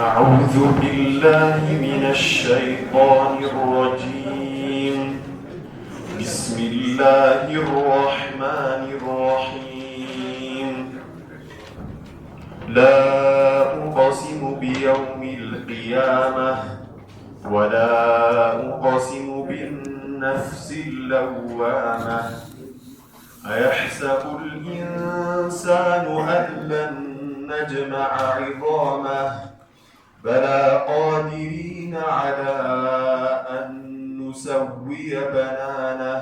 أعوذ بالله من الشيطان الرجيم. بسم الله الرحمن الرحيم. لا أقسم بيوم القيامة ولا أقسم بالنفس اللوامة أيحسب الإنسان أن لن نجمع عظامه بلى قادرين على أن نسوي بنانه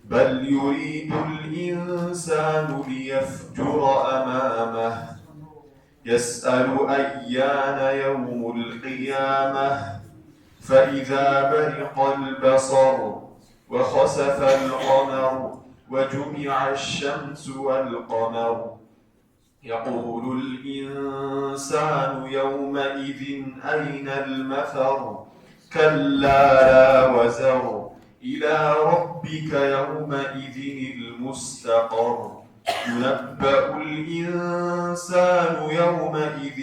بل يريد الإنسان ليفجر أمامه يسأل أيان يوم القيامة فإذا برق البصر وخسف القمر وجمع الشمس والقمر يقول الإنسان يومئذ أين المفر كلا لا وزر إلى ربك يومئذ المستقر ينبأ الإنسان يومئذ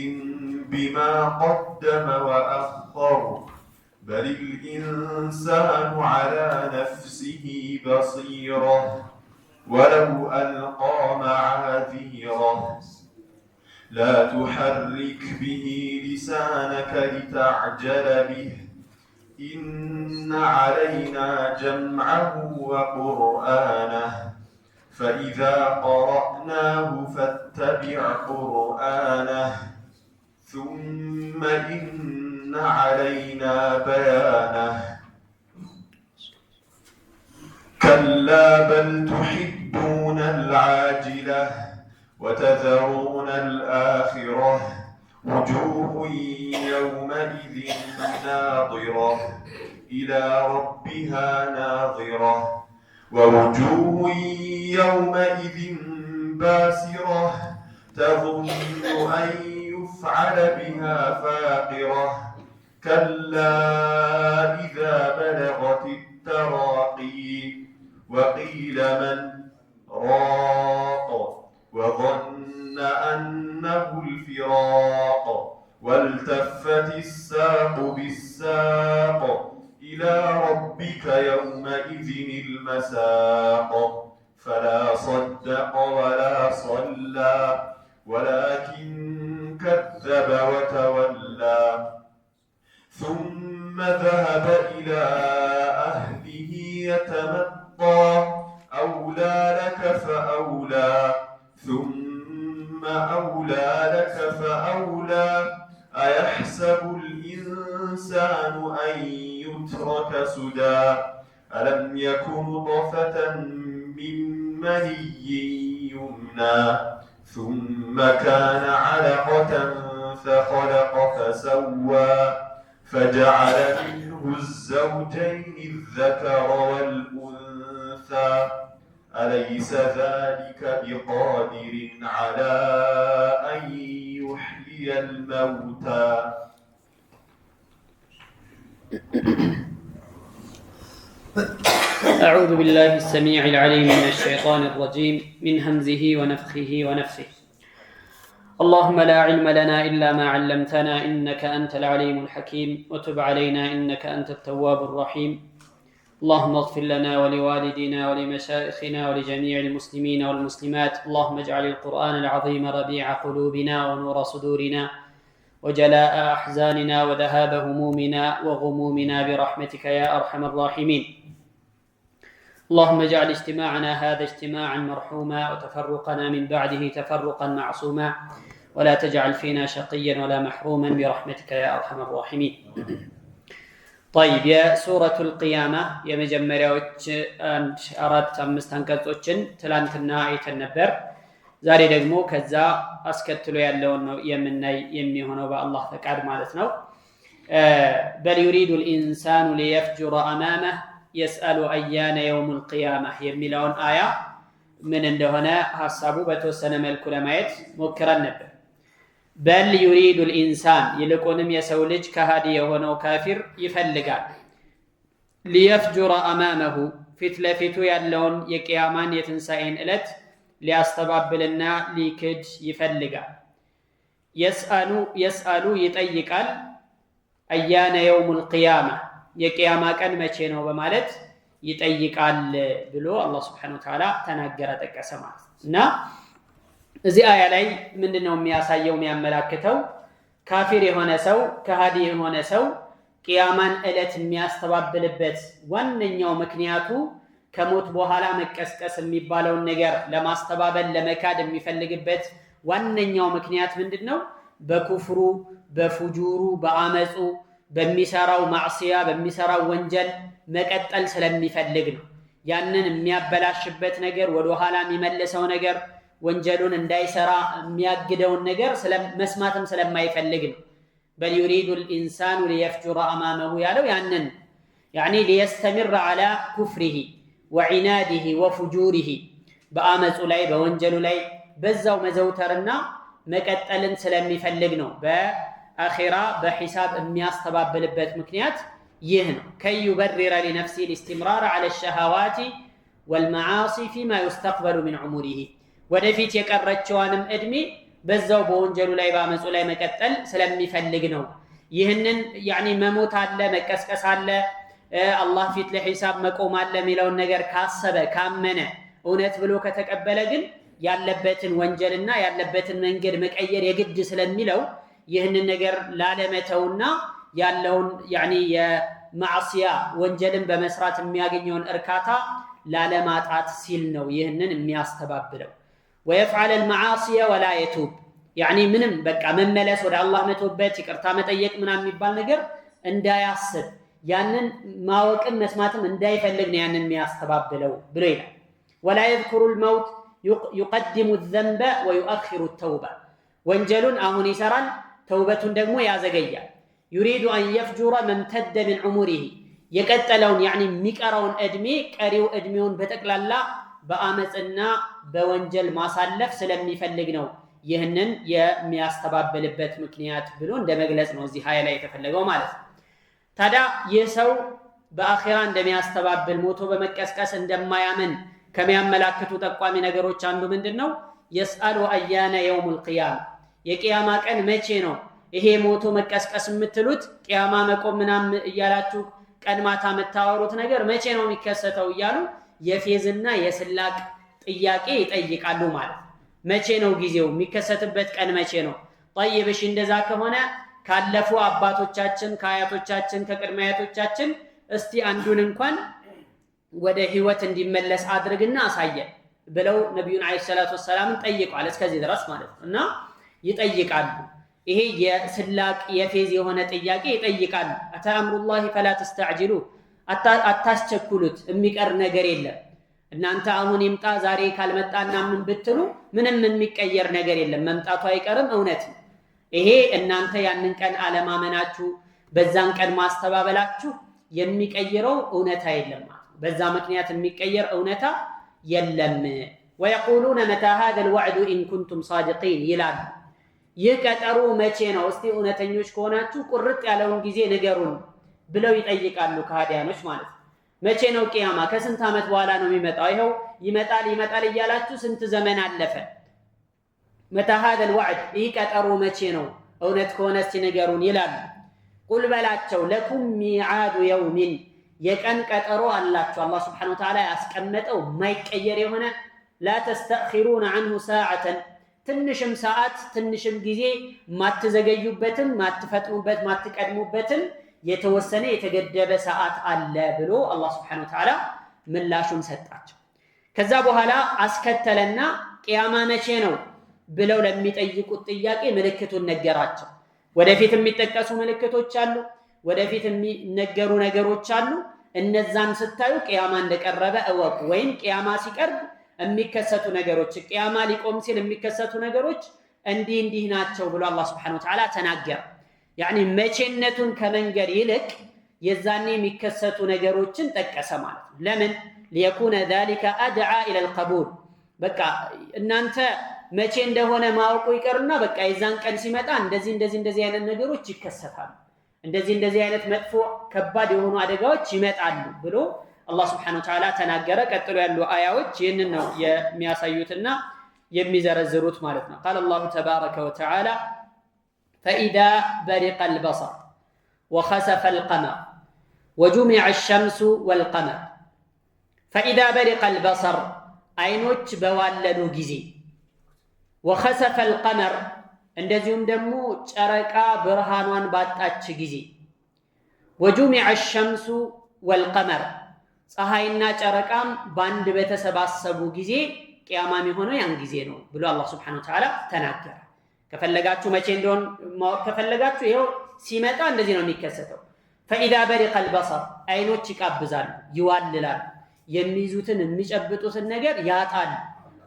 بما قدم وأخر بل الإنسان على نفسه بصيرة ولو ألقى معاذيره لا تحرك به لسانك لتعجل به إن علينا جمعه وقرآنه فإذا قرأناه فاتبع قرآنه ثم إن علينا بيانه كلا بل تحبون العاجلة وتذرون الآخرة وجوه يومئذ ناظرة إلى ربها ناظرة ووجوه يومئذ باسرة تظن أن يفعل بها فاقرة كلا إذا بلغت التراقي وقيل من راق وظن أنه الفراق والتفت الساق بالساق إلى ربك يومئذ المساق فلا صدق ولا صلى ولكن كذب وتولى ثم ذهب إلى أهله يتمطى أولى لك فأولى ثم أولى لك فأولى أيحسب الإنسان أن يترك سدى ألم يكن نطفة من مني يمنى ثم كان علقة فخلق فسوى فجعل منه الزوجين الذكر والأنثى أليس ذلك بقادر على أن يحيي الموتى أعوذ بالله السميع العليم من الشيطان الرجيم من همزه ونفخه ونفثه اللهم لا علم لنا إلا ما علمتنا إنك أنت العليم الحكيم وتب علينا إنك أنت التواب الرحيم اللهم اغفر لنا ولوالدينا ولمشايخنا ولجميع المسلمين والمسلمات اللهم اجعل القرآن العظيم ربيع قلوبنا ونور صدورنا وجلاء أحزاننا وذهاب همومنا وغمومنا برحمتك يا أرحم الراحمين اللهم اجعل اجتماعنا هذا اجتماعا مرحوما وتفرقنا من بعده تفرقا معصوما ولا تجعل فينا شقيا ولا محروما برحمتك يا أرحم الراحمين طيب يا سورة القيامة يا مجمريوች አራት አምስት አንቀጾችን ትላንትና አይተን ነበር ዛሬ ደግሞ ከዛ አስከትሎ ያለውን ነው የምናይ የሚሆነው በአላህ ፈቃድ ማለት ነው بل يريد الإنسان ليفجر أمامه يسأل أيان يوم القيامة የሚለውን አያ ምን እንደሆነ ሐሳቡ በተወሰነ መልኩ ለማየት ሞክረን ነበር بل يريد الإنسان يلقونم የሰው ልጅ ከሃዲ የሆነው ካፊር ይፈልጋል ليفجر أمامه ፊት ለፊቱ ያለውን የቂያማን የትንሳኤን ዕለት ሊያስተባብልና ሊክድ ይፈልጋል የስአሉ ይጠይቃል አያነ የውሙል ቂያማ የቂያማ ቀን መቼ ነው በማለት ይጠይቃል ብሎ አላህ Subhanahu Wa Ta'ala ተናገረ ጠቀሰ ማለት እና እዚህ አያ ላይ ምንድነው የሚያሳየው የሚያመላክተው ካፊር የሆነ ሰው ከሃዲ የሆነ ሰው ቂያማን እለት የሚያስተባብልበት ዋነኛው ምክንያቱ ከሞት በኋላ መቀስቀስ የሚባለውን ነገር ለማስተባበል ለመካድ የሚፈልግበት ዋነኛው ምክንያት ምንድነው በኩፍሩ በፉጁሩ በአመጹ በሚሰራው ማዕሲያ በሚሰራው ወንጀል መቀጠል ስለሚፈልግ ነው ያንን የሚያበላሽበት ነገር ወደ ኋላ የሚመልሰው ነገር ወንጀሉን እንዳይሰራ የሚያግደውን ነገር መስማትም ስለማይፈልግ ነው بل يريد الإنسان ليفجر أمامه ያለው ያንን يعني ليستمر على كفره وعناده وفجوره በአመጹ ላይ በወንጀሉ ላይ በዛው መዘውተርና መቀጠልን ስለሚፈልግ ነው በአኺራ በሂሳብ የሚያስተባብልበት ምክንያት ይህ ነው كي يبرر لنفسه الاستمرار على الشهوات والمعاصي فيما يستقبل من عمره ወደፊት የቀረችዋንም እድሜ በዛው በወንጀሉ ላይ በአመጹ ላይ መቀጠል ስለሚፈልግ ነው ይህንን يعني መሞት አለ መቀስቀስ አለ አላህ ፊት ለሂሳብ መቆም አለ የሚለውን ነገር ካሰበ ካመነ እውነት ብሎ ከተቀበለ ግን ያለበትን ወንጀልና ያለበትን መንገድ መቀየር የግድ ስለሚለው ይህንን ነገር ላለመተውና ያለውን يعني የማዕሲያ ወንጀልን በመስራት የሚያገኘውን እርካታ ላለማጣት ሲል ነው ይህንን የሚያስተባብለው ويفعل المعاصي ولا يتوب يعني ምንም በቃ መመለስ ወደ አላህ መተውበት ይቅርታ መጠየቅ ምናምን የሚባል ነገር እንዳያስብ ያንን ማወቅን መስማትም እንዳይፈልግ ነው ያንን የሚያስተባብለው ብሎ ይላል ولا يذكر الموت يقدم الذنب ويؤخر التوبة ወንጀሉን አሁን ይሰራል ተውበቱን ደግሞ ያዘገያል يريد أن يفجر من امتد من عمره የቀጠለውን يعني የሚቀረውን እድሜ ቀሪው እድሜውን በተቀላላ በአመጽና በወንጀል ማሳለፍ ስለሚፈልግ ነው ይህንን የሚያስተባብልበት ምክንያት ብሎ እንደመግለጽ ነው እዚህ ሀያ ላይ የተፈለገው ማለት ነው ታዲያ የሰው በአኺራ እንደሚያስተባብል ሞቶ በመቀስቀስ እንደማያምን ከሚያመላክቱ ጠቋሚ ነገሮች አንዱ ምንድነው يسأل أيان يوم القيامة የቂያማ ቀን መቼ ነው ይሄ ሞቶ መቀስቀስ የምትሉት ቂያማ መቆም ምናም እያላችሁ ቀን ማታ መታወሩት ነገር መቼ ነው የሚከሰተው እያሉ የፌዝና የስላቅ ጥያቄ ይጠይቃሉ ማለት መቼ ነው ጊዜው የሚከሰትበት ቀን መቼ ነው طيب እሺ እንደዛ ከሆነ ካለፉ አባቶቻችን ከአያቶቻችን ከቅድመ አያቶቻችን እስቲ አንዱን እንኳን ወደ ህይወት እንዲመለስ አድርግና አሳየን ብለው ነብዩን አለይሂ ሰላቱ ወሰለም ጠይቀዋል እስከዚህ ድረስ ማለት ነው እና ይጠይቃሉ ይሄ የስላቅ የፌዝ የሆነ ጥያቄ ይጠይቃሉ አተአምሩላሂ فلا تستعجلوا አታስቸኩሉት የሚቀር ነገር የለም እናንተ አሁን ይምጣ ዛሬ ካልመጣና ምን ብትሉ ምንም የሚቀየር ነገር የለም መምጣቱ አይቀርም እውነት ይሄ እናንተ ያንን ቀን አለማመናችሁ በዛን ቀን ማስተባበላችሁ የሚቀይረው እውነታ የለም በዛ ምክንያት የሚቀየር እውነታ የለም ويقولون متى هذا الوعد إن كنتم صادقين ይላል ይቀጠሩ መቼ ነው እስቲ እውነተኞች ከሆናችሁ ቁርጥ ያለውን ጊዜ ንገሩን ብለው ይጠይቃሉ ከሃዲያኖች ማለት መቼ ነው ቂያማ ከስንት አመት በኋላ ነው የሚመጣው ይሄው ይመጣል እያላችሁ ስንት ዘመን አለፈ متى هذا الوعد ይቀጠሩ መቼ ነው እውነት ከሆነ እስቲ ንገሩን ይላሉ ቁል በላቸው ለኩም ሚዓዱ يوم የቀን ቀጠሮ አላችሁ አላህ Subhanahu Wa Ta'ala ያስቀመጠው ማይቀየር የሆነ لا تستأخرون عنه ساعة ትንሽም ሰዓት ትንሽም ጊዜ ማትዘገዩበትን ማትፈጥኑበት ማትቀድሙበትን የተወሰነ የተገደበ ሰዓት አለ ብሎ አላህ Subhanahu Wa Ta'ala ምላሹን ሰጣቸው ከዛ በኋላ አስከተለና ቂያማ መቼ ነው ብለው ለሚጠይቁት ጥያቄ ምልክቱን ነገራቸው ወደፊት የሚጠቀሱ ምልክቶች አሉ ወደፊት የሚነገሩ ነገሮች አሉ እነዛን ስታዩ ቂያማ እንደቀረበ እወቁ ወይም ቂያማ ሲቀርብ የሚከሰቱ ነገሮች ቂያማ ሊቆም ሲል የሚከሰቱ ነገሮች እንዲህ ናቸው ብሎ አላህ Subhanahu Wa Ta'ala ተናገረ يعني መቼነቱን ከመንገር ይልቅ የዛኔ የሚከሰቱ ነገሮችን ጠቀሰ ማለት ነው ለምን ليكون ذلك ادعى الى القبول በቃ እናንተ መቼ እንደሆነ ማወቁ ይቀርና በቃ የዛን ቀን ሲመጣ እንደዚህ አይነት ነገሮች ይከሰታሉ እንደዚህ አይነት መጥፎ ከባድ የሆኑ አደጋዎች ይመጣሉ ብሎ አላህ Subhanahu Wa Ta'ala ተናገረ ቀጥሎ ያሉ አያዎች ይህንን ነው የሚያሳዩትና የሚዘረዝሩት ማለት ነው قال الله تبارك وتعالى فإذا برق البصر وخسف القمر وجمع الشمس والقمر فإذا برق البصر አይኖች በዋለሉ ጊዜ وخسف القمر እንደዚሁም ደግሞ ጨረቃ ብርሃኗን ባጣች ጊዜ وجمع الشمس والقمر ፀሐይና ጨረቃም ባንድ በተሰባሰቡ ጊዜ ቂያማ የሚሆነው ያን ጊዜ ነው ብሎ አላህ Subhanahu Wa Ta'ala ተናገረ። ከፈለጋችሁ መቼ እንደሆነ ከፈለጋችሁ ይሄው ሲመጣ እንደዚህ ነው የሚከሰተው። فإذا برق البصر አይኖች ይቃብዛሉ፣ ይዋልላሉ፣ የሚይዙትን የሚጨብጡትን ነገር ያጣሉ።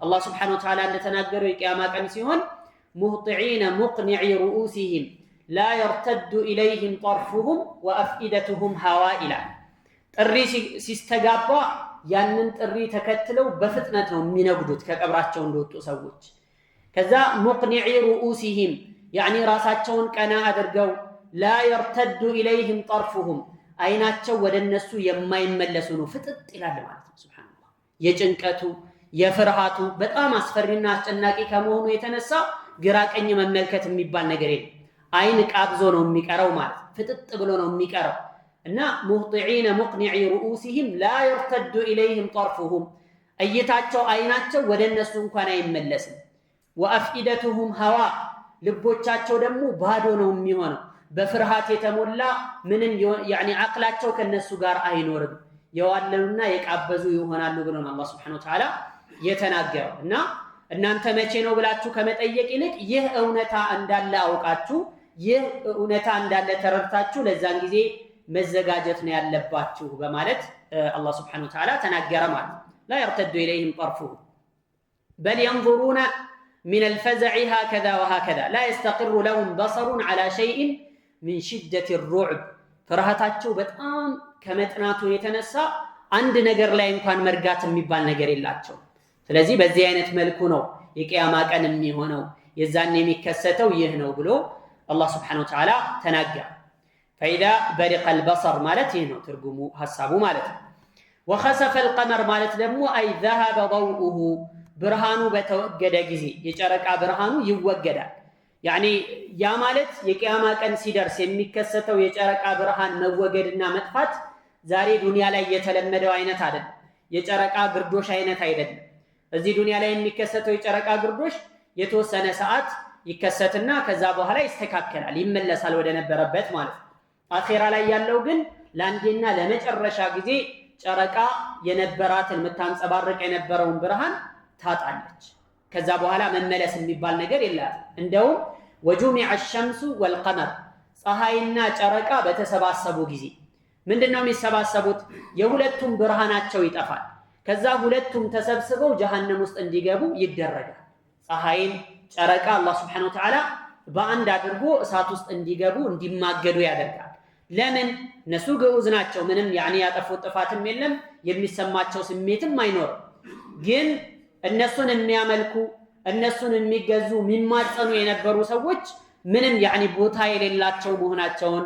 አላህ Subhanahu Wa Ta'ala እንደተናገረው የቂያማ ቀን ሲሆን مهطعين مقنعي رؤوسهم لا يرتد إليهم طرفهم وأفئدتهم هواء إلى ጥሪ ሲስተጋባ ያንን ጥሪ ተከትለው በፍጥነት ነው የሚነጉዱት ከቀብራቸው እንደወጡ ሰዎች። ከዛ مقنعي رؤوسهم يعني ራሳቸውን ቀና አድርገው لا يرتد إليهم طرفهم አይናቸው ወደነሱ የማይመለሱ ነው ፍጥጥ ይላል ማለት ነው። ሱብሃንአላህ የጭንቀቱ የፍርሃቱ በጣም አስፈሪና አስጨናቂ ከመሆኑ የተነሳ ግራ ቀኝ መመልከት የሚባል ነገር የለም። አይን ቃብዞ ነው የሚቀረው ማለት ፍጥጥ ብሎ ነው የሚቀረው እና مهطعين مقنعي رؤوسهم لا يرتد إليهم طرفهم እይታቸው አይናቸው ወደነሱ እንኳን አይመለስም። وأفئدتهم هواء ልቦቻቸው ደግሞ ባዶ ነው የሚሆነው በፍርሃት የተሞላ ምንም يعني አቅላቸው ከነሱ ጋር አይኖርም የዋለሉና የቃበዙ ይሆናሉ ብሎ ነው አላህ Subhanahu Wa Ta'ala የተናገረው። እና እናንተ መቼ ነው ብላችሁ ከመጠየቅ ይልቅ ይህ እውነታ እንዳለ አውቃችሁ ይህ እውነታ እንዳለ ተረድታችሁ ለዛን ጊዜ መዘጋጀት ነው ያለባችሁ በማለት አላህ Subhanahu Wa Ta'ala ተናገረ ማለት ነው። لا يرتد إليهم طرفهم بل ينظرون من الفزع هكذا وهكذا لا يستقر لهم بصر على شيء من شدة الرعب ፍርሃታቸው በጣም ከመጥናቱ የተነሳ አንድ ነገር ላይ እንኳን መርጋት የሚባል ነገር የላቸው። ስለዚህ በዚህ አይነት መልኩ ነው የቂያማ ቀን የሚሆነው የዛን የሚከሰተው ይህ ነው ብሎ አላህ Subhanahu Wa Ta'ala ተናገረ። فإذا برق البصر ማለት ይህ ነው ትርጉሙ ሐሳቡ ማለት ነው። وخسف القمر ማለት ደግሞ أي ذهب ضوءه ብርሃኑ በተወገደ ጊዜ የጨረቃ ብርሃኑ ይወገዳል። يعني ያ ማለት የቂያማ ቀን ሲደርስ የሚከሰተው የጨረቃ ብርሃን መወገድና መጥፋት ዛሬ ዱንያ ላይ የተለመደው አይነት አይደለም። የጨረቃ ግርዶሽ አይነት አይደለም። እዚህ ዱንያ ላይ የሚከሰተው የጨረቃ ግርዶሽ የተወሰነ ሰዓት ይከሰትና ከዛ በኋላ ይስተካከላል ይመለሳል ወደ ነበረበት ማለት ነው። አኺራ ላይ ያለው ግን ለአንዴና ለመጨረሻ ጊዜ ጨረቃ የነበራትን የምታንጸባርቅ የነበረውን ብርሃን ታጣለች። ከዛ በኋላ መመለስ የሚባል ነገር የላትም። እንደውም وجمع الشمس والقمر ፀሐይና ጨረቃ በተሰባሰቡ ጊዜ ምንድነው የሚሰባሰቡት? የሁለቱም ብርሃናቸው ይጠፋል። ከዛ ሁለቱም ተሰብስበው ጀሃነም ውስጥ እንዲገቡ ይደረጋል። ፀሐይን ጨረቃ አላህ Subhanahu Wa Ta'ala በአንድ አድርጎ እሳት ውስጥ እንዲገቡ እንዲማገዱ ያደርጋል። ለምን? እነሱ ግዑዝ ናቸው። ምንም ያጠፉት ጥፋትም የለም የሚሰማቸው ስሜትም አይኖርም። ግን እነሱን የሚያመልኩ እነሱን የሚገዙ የሚማጸኑ የነበሩ ሰዎች ምንም ቦታ የሌላቸው መሆናቸውን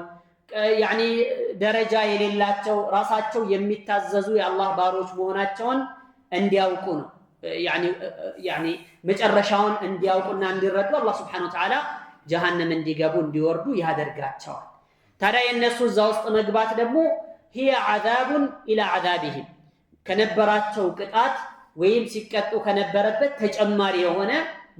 ደረጃ የሌላቸው ራሳቸው የሚታዘዙ የአላህ ባሮች መሆናቸውን እንዲያውቁ ነው። መጨረሻውን እንዲያውቁና እንዲረዱ አላህ Subhanahu Wa Ta'ala ጀሃነም እንዲገቡ እንዲወርዱ ያደርጋቸዋል። ታዲያ የነሱ እዛ ውስጥ መግባት ደግሞ هي عذاب الى عذابهم ከነበራቸው ቅጣት ወይም ሲቀጡ ከነበረበት ተጨማሪ የሆነ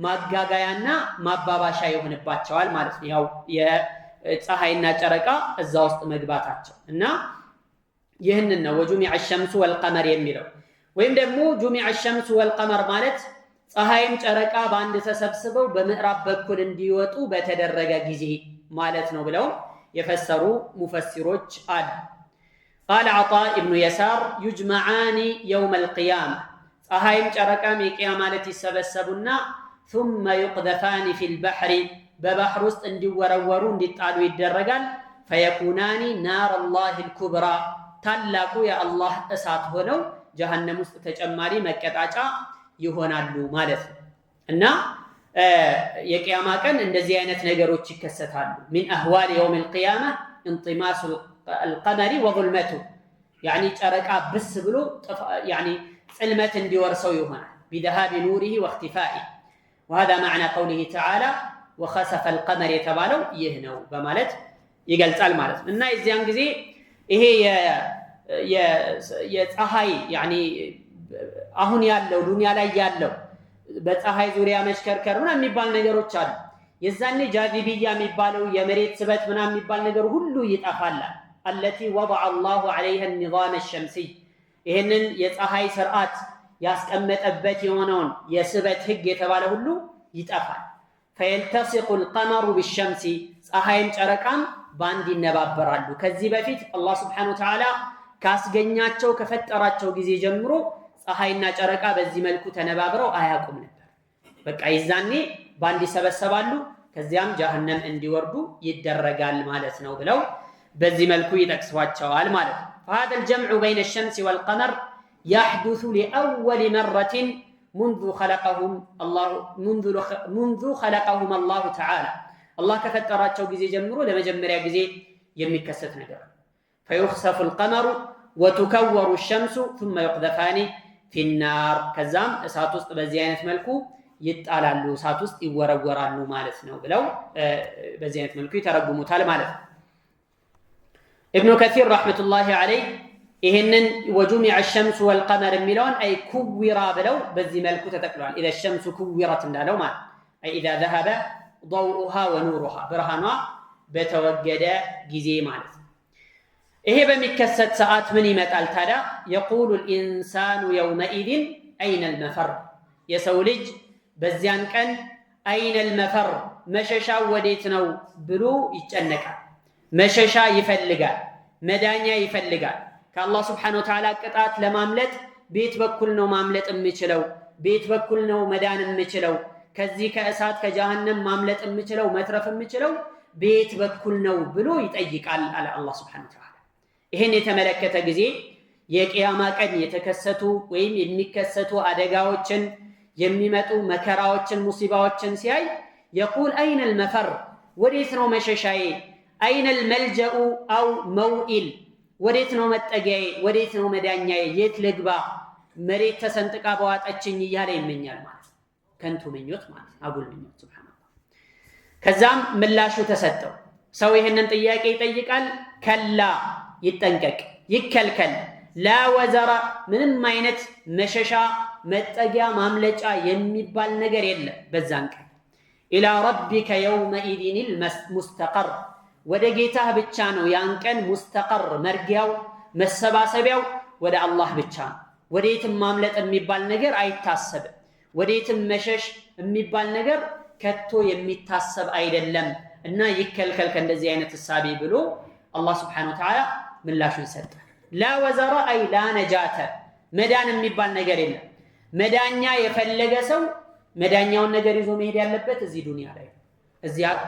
ማጋጋያና ማባባሻ ይሆንባቸዋል ማለት ነው። ያው የፀሐይና ጨረቃ እዛ ውስጥ መግባታቸው እና ይህንን ነው وجمع الشمس والقمر የሚለው። ወይም ደግሞ جمع الشمس والقمر ማለት ፀሐይም ጨረቃ በአንድ ተሰብስበው በምዕራብ በኩል እንዲወጡ በተደረገ ጊዜ ማለት ነው ብለው የፈሰሩ ሙፈሲሮች አሉ። قال عطاء ابن يسار يجمعان يوم القيامة ፀሐይም ጨረቃም የቂያማ ዕለት ይሰበሰቡና ثم يقذفان في البحر በባህር ውስጥ እንዲወረወሩ እንዲጣሉ ይደረጋል። فيكونان نار الله الكبرى ታላቁ የአላህ እሳት ሆነው ጀሃነም ውስጥ ተጨማሪ መቀጣጫ ይሆናሉ ማለት ነው። እና የቂያማ ቀን እንደዚህ አይነት ነገሮች ይከሰታሉ። من أهوال يوم القيامة انطماس القمر وظلمته يعني ጨረቃ ብስ ብሎ ጽልመት እንዲወርሰው ይሆናል بذهاب نوره واختفائه وهذا معنى قوله تعالى وخسف القمر የተባለው ይህ ነው በማለት ይገልጻል ማለት ነው። እና የዚያን ጊዜ ይሄ የፀሐይ ያኒ አሁን ያለው ዱንያ ላይ ያለው በፀሐይ ዙሪያ መሽከርከር ምናምን የሚባል ነገሮች አሉ። የዛኔ ጃዚቢያ የሚባለው የመሬት ስበት ምናምን የሚባል ነገር ሁሉ ይጠፋል። التي وضع الله عليها النظام الشمسي ይሄንን የፀሐይ ስርዓት ያስቀመጠበት የሆነውን የስበት ህግ የተባለ ሁሉ ይጠፋል። فيلتصق القمر بالشمس ፀሐይም ጨረቃም ባንድ ይነባበራሉ። ከዚህ በፊት አላህ Subhanahu Wa Ta'ala ካስገኛቸው ከፈጠራቸው ጊዜ ጀምሮ ፀሐይና ጨረቃ በዚህ መልኩ ተነባብረው አያውቁም ነበር። በቃ ይዛኔ ባንድ ይሰበሰባሉ፣ ከዚያም ጀሃነም እንዲወርዱ ይደረጋል ማለት ነው ብለው በዚህ መልኩ ይጠቅሷቸዋል ማለት ነው። فهذا الجمع بين الشمس والقمر يحدث لأول مرة منذ خلقهم الله تعالى الله كفتراቸው ጊዜ ጀምሮ ለመጀመሪያ ጊዜ የሚከሰት ነገር فيخسف القمر وتكور الشمس ثم يقذفان في النار ከዛም እሳት ውስጥ በዚህ አይነት መልኩ ይጣላሉ፣ እሳት ውስጥ ይወረወራሉ ማለት ነው ብለው በዚህ አይነት መልኩ ይተረጉሙታል ማለት ነው። ابن كثير رحمة الله عليه ይሄንን وجمع الشمس والقمر የሚለውን أي كورا ብለው በዚህ መልኩ ተጠቅሏል። إذا الشمس كورت እንዳለው ማለት أي إذا ذهب ضوءها ونورها ብርሃኗ በተወገደ ጊዜ ማለት ነው። ይሄ በሚከሰት ሰዓት ምን ይመጣል ታዲያ? يقول الإنسان يومئذ أين المفر የሰው ልጅ በዚያን ቀን أين المفر መሸሻው ወዴት ነው ብሎ ይጨነቃል። መሸሻ ይፈልጋል፣ መዳኛ ይፈልጋል። ከአላህ Subhanahu Wa Ta'ala ቅጣት ለማምለጥ ቤት በኩል ነው ማምለጥ የምችለው፣ ቤት በኩል ነው መዳን የምችለው፣ ከዚህ ከእሳት ከጀሃነም ማምለጥ የምችለው መትረፍ የምችለው ቤት በኩል ነው ብሎ ይጠይቃል አለ አላህ Subhanahu Wa Ta'ala። ይሄን የተመለከተ ጊዜ የቂያማ ቀን የተከሰቱ ወይም የሚከሰቱ አደጋዎችን የሚመጡ መከራዎችን ሙሲባዎችን ሲያይ يقول أين المفر ወዴት ነው መሸሻዬ أين الملجأ أو موئل ወዴት ነው መጠጊያዬ ወዴት ነው መዳኛዬ የት ልግባ መሬት ተሰንጥቃ በዋጣችኝ እያለ ይመኛል ማለት ከንቱ ምኞት ማለት አጉል ምኞት ሱብሃንአላህ። ከዛም ምላሹ ተሰጠው። ሰው ይሄንን ጥያቄ ይጠይቃል። ከላ ይጠንቀቅ ይከልከል፣ ላ ወዘራ ምንም አይነት መሸሻ መጠጊያ ማምለጫ የሚባል ነገር የለም በዛን ቀን። ኢላ ረቢከ የውመኢዚን ሙስተቀር ወደ ጌታህ ብቻ ነው ያን ቀን ሙስተቀር መርጊያው መሰባሰቢያው ወደ አላህ ብቻ ነው። ወዴትም ማምለጥ የሚባል ነገር አይታሰብም። ወዴትም መሸሽ የሚባል ነገር ከቶ የሚታሰብ አይደለም እና ይከልከል ከእንደዚህ አይነት እሳቤ ብሎ አላህ Subhanahu Wa Ta'ala ምላሹን ሰጠ። ላ ወዘራ አይ ላ ነጃተ መዳን የሚባል ነገር የለም። መዳኛ የፈለገ ሰው መዳኛውን ነገር ይዞ መሄድ ያለበት እዚህ ዱንያ ላይ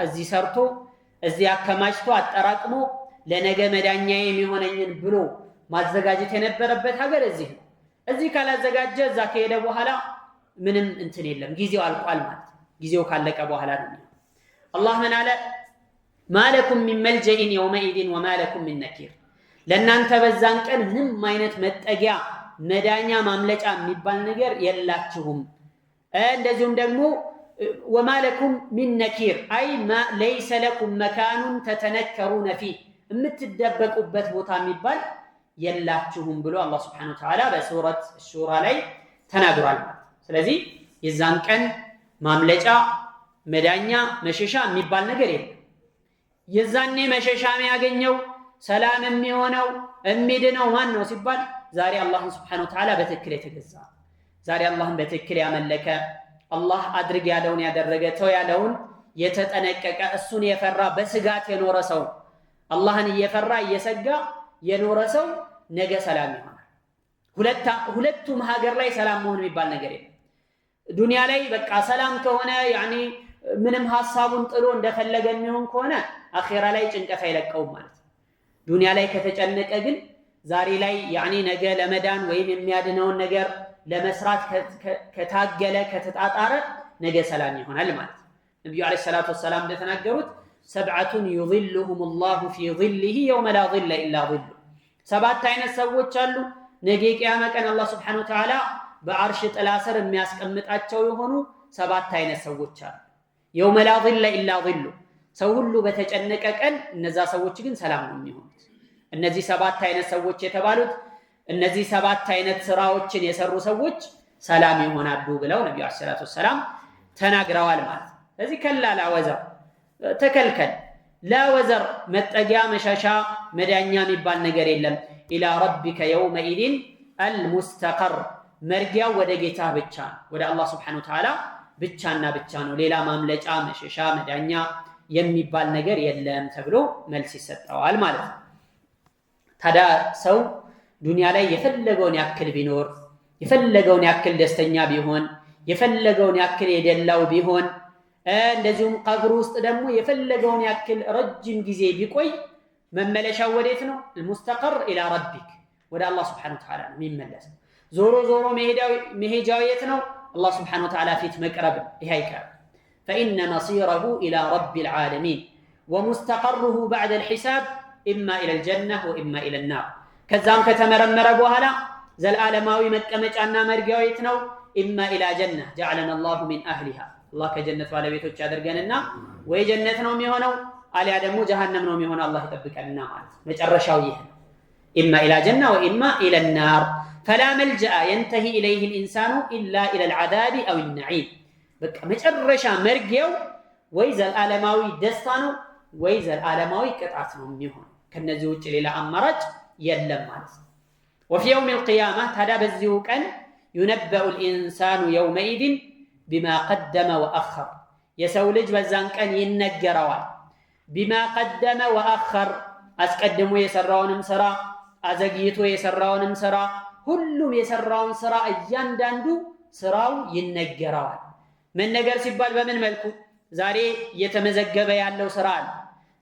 እዚህ ሰርቶ እዚህ አከማችቶ አጠራቅሞ ለነገ መዳኛዬ የሚሆነኝን ብሎ ማዘጋጀት የነበረበት ሀገር እዚህ ነው። እዚህ ካላዘጋጀ እዛ ከሄደ በኋላ ምንም እንትን የለም፣ ጊዜው አልቋል ማለት ነው። ጊዜው ካለቀ በኋላ ነው አላህ ምን አለ? ማለኩም ሚን መልጀኢን የውመኢዚን ወማለኩም ሚን ነኪር ለእናንተ በዛን ቀን ምንም አይነት መጠጊያ መዳኛ ማምለጫ የሚባል ነገር የላችሁም። እንደዚሁም ደግሞ ወማለኩም ሚን ነኪር አይ ለይሰ ለኩም መካኑን ተተነከሩነ ፊህ የምትደበቁበት ቦታ የሚባል የላችሁም ብሎ አላህ Subhanahu Wa Ta'ala በሱረት ሹራ ላይ ተናግሯል ማለት። ስለዚህ የዛን ቀን ማምለጫ መዳኛ መሸሻ የሚባል ነገር የለም። የዛኔ መሸሻ የሚያገኘው ሰላም የሚሆነው የሚድነው ማን ነው ሲባል ዛሬ አላህን Subhanahu Wa Ta'ala በትክክል የተገዛ ዛሬ አላህን በትክክል ያመለከ አላህ አድርግ ያለውን ያደረገ ተው ያለውን የተጠነቀቀ እሱን የፈራ በስጋት የኖረ ሰው አላህን እየፈራ እየሰጋ የኖረ ሰው ነገ ሰላም ይሆናል። ሁለቱም ሀገር ላይ ሰላም መሆን የሚባል ነገር የለም። ዱንያ ላይ በቃ ሰላም ከሆነ ያኒ ምንም ሐሳቡን ጥሎ እንደፈለገ የሚሆን ከሆነ አኺራ ላይ ጭንቀት አይለቀውም ማለት ነው። ዱንያ ላይ ከተጨነቀ ግን ዛሬ ላይ ያኒ ነገ ለመዳን ወይም የሚያድነውን ነገር ለመስራት ከታገለ ከተጣጣረ ነገ ሰላም ይሆናል ማለት ነው። ነብዩ አለይሂ ሰላቱ ወሰላም እንደተናገሩት ሰብዓቱን يظلهم الله في ظله يوم لا ظل الا ظله ሰባት አይነት ሰዎች አሉ ነገ ቂያማ ቀን አላህ Subhanahu Wa Ta'ala በአርሽ ጥላ ስር የሚያስቀምጣቸው የሆኑ ሰባት አይነት ሰዎች አሉ። የውመ ላ ظለ ኢላ ظሉ ሰው ሁሉ በተጨነቀ ቀን እነዛ ሰዎች ግን ሰላም ነው የሚሆኑት። እነዚህ 7 አይነት ሰዎች የተባሉት እነዚህ 7 አይነት ስራዎችን የሰሩ ሰዎች ሰላም ይሆናሉ ብለው ነብዩ አለይሂ ሰላቱ ወሰላም ተናግረዋል ማለት ነው። ስለዚህ ከላ ላወዘር ተከልከል፣ ላወዘር መጠጊያ መሻሻ መዳኛ የሚባል ነገር የለም። ኢላ ረቢከ የውመኢዚን አልሙስተቀር መርጊያው ወደ ጌታ ብቻ ነው፣ ወደ አላህ ሱብሓነሁ ወተዓላ ብቻና ብቻ ነው። ሌላ ማምለጫ መሸሻ መዳኛ የሚባል ነገር የለም ተብሎ መልስ ይሰጠዋል ማለት ነው። ታዲያ ሰው ዱንያ ላይ የፈለገውን ያክል ቢኖር የፈለገውን ያክል ደስተኛ ቢሆን የፈለገውን ያክል የደላው ቢሆን እንደዚሁም ቀብር ውስጥ ደግሞ የፈለገውን ያክል ረጅም ጊዜ ቢቆይ መመለሻው ወዴት ነው? المستقر الى ربك ወደ አላህ Subhanahu Wa Ta'ala ነው የሚመለሰው። ዞሮ ዞሮ መሄጃው የት ነው? አላህ Subhanahu Wa Ta'ala ፊት መቅረብ ይሄ አይቀር። فإن مصيره إلى رب العالمين ومستقره بعد الحساب إما إلى الجنة وإما إلى النار ከዛም ከተመረመረ በኋላ ዘላለማዊ መቀመጫና መርጊያው የት ነው? إما إلى جنة جعلنا الله من أهلها الله ከጀነት ባለቤቶች ያደርገንና ወይ ጀነት ነው የሚሆነው አሊያ ደግሞ ጀሃነም ነው የሚሆነው አላህ ይጠብቀንና ማለት መጨረሻው ይሄ ነው። إما إلى جنة وإما إلى النار فلا ملجأ ينتهي إليه الإنسان إلا إلى العذاب أو النعيم በቃ መጨረሻ መርጊያው ወይ ዘላለማዊ ደስታ ነው ወይ ዘላለማዊ ቅጣት ነው የሚሆነው። ከነዚህ ውጭ ሌላ አማራጭ የለም ማለት ነው። وفي يوم القيامة ታዲያ በዚሁ ቀን ينبأ الإنسان يومئذ بما قدم وأخر የሰው ልጅ በዛን ቀን ይነገረዋል። بما قدم وأخر አስቀድሞ የሰራውንም ስራ አዘግይቶ የሰራውንም ስራ ሁሉም የሰራውን ስራ እያንዳንዱ ስራው ይነገረዋል። መነገር ሲባል በምን መልኩ? ዛሬ እየተመዘገበ ያለው ስራ አለ።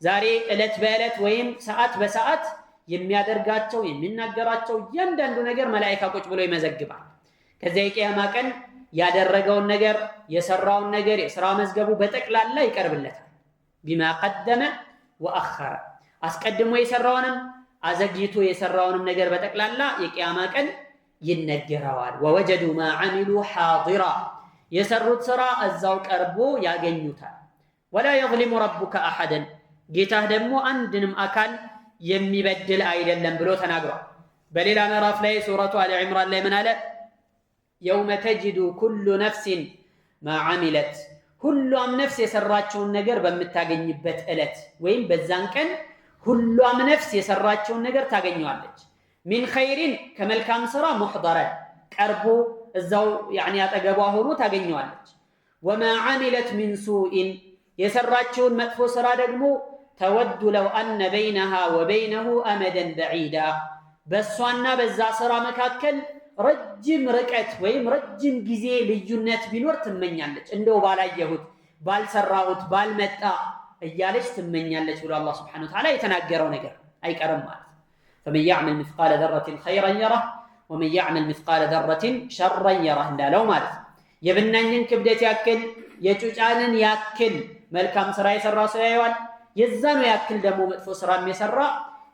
ዛሬ እለት በእለት ወይም ሰዓት በሰዓት የሚያደርጋቸው የሚናገራቸው እያንዳንዱ ነገር መላእክት ቁጭ ብሎ ይመዘግባል። ከዚያ የቂያማ ቀን ያደረገውን ነገር የሰራውን ነገር የሥራ መዝገቡ በጠቅላላ ይቀርብለታል። ቢማ ቀደመ ወአኸረ አስቀድሞ የሰራውንም አዘግይቶ የሰራውንም ነገር በጠቅላላ የቂያማ ቀን ይነገረዋል። ወወጀዱ ማ ዐሚሉ ሐዲራ የሰሩት ስራ እዛው ቀርቦ ያገኙታል። ወላ የዝሊሙ ረቡከ አሐደን ጌታህ ደግሞ አንድንም አካል የሚበድል አይደለም ብሎ ተናግሯል። በሌላ ምዕራፍ ላይ ሱረቱ አሊ ዒምራን ላይ ምን አለ? የውመ ተጅዱ ኩሉ ነፍሲን ማ ዐሚለት ሁሏም ነፍስ የሰራቸውን ነገር በምታገኝበት ዕለት ወይም በዛን ቀን ሁሏም ነፍስ የሰራቸውን ነገር ታገኘዋለች። ሚን ኸይሪን ከመልካም ስራ ሙሕደረን ቀርቦ እዛው ያኒ አጠገቧ ሆኖ ታገኘዋለች። ወማ ዐሚለት ሚን ሱኢን የሰራቸውን መጥፎ ስራ ደግሞ ተወዱ ለው አነ በይነሃ ወበይነሁ አመደን በዒዳ በእሷና በዛ ስራ መካከል ረጅም ርቀት ወይም ረጅም ጊዜ ልዩነት ቢኖር ትመኛለች። እንደው ባላየሁት ባልሰራሁት ባልመጣ እያለች ትመኛለች ብሎ አላህ Subhanahu Wa Ta'ala የተናገረው ነገር አይቀርም ማለት ነው። فمن يعمل مثقال ذرة خيرا يره ومن يعمل مثقال ذرة شرا يره እንዳለው ማለት ነው። የብናኝን ክብደት ያክል የጩጫንን ያክል መልካም ስራ የሰራ ሰው ያየዋል፣ የዛኑ ያክል ደግሞ መጥፎ ስራም የሰራ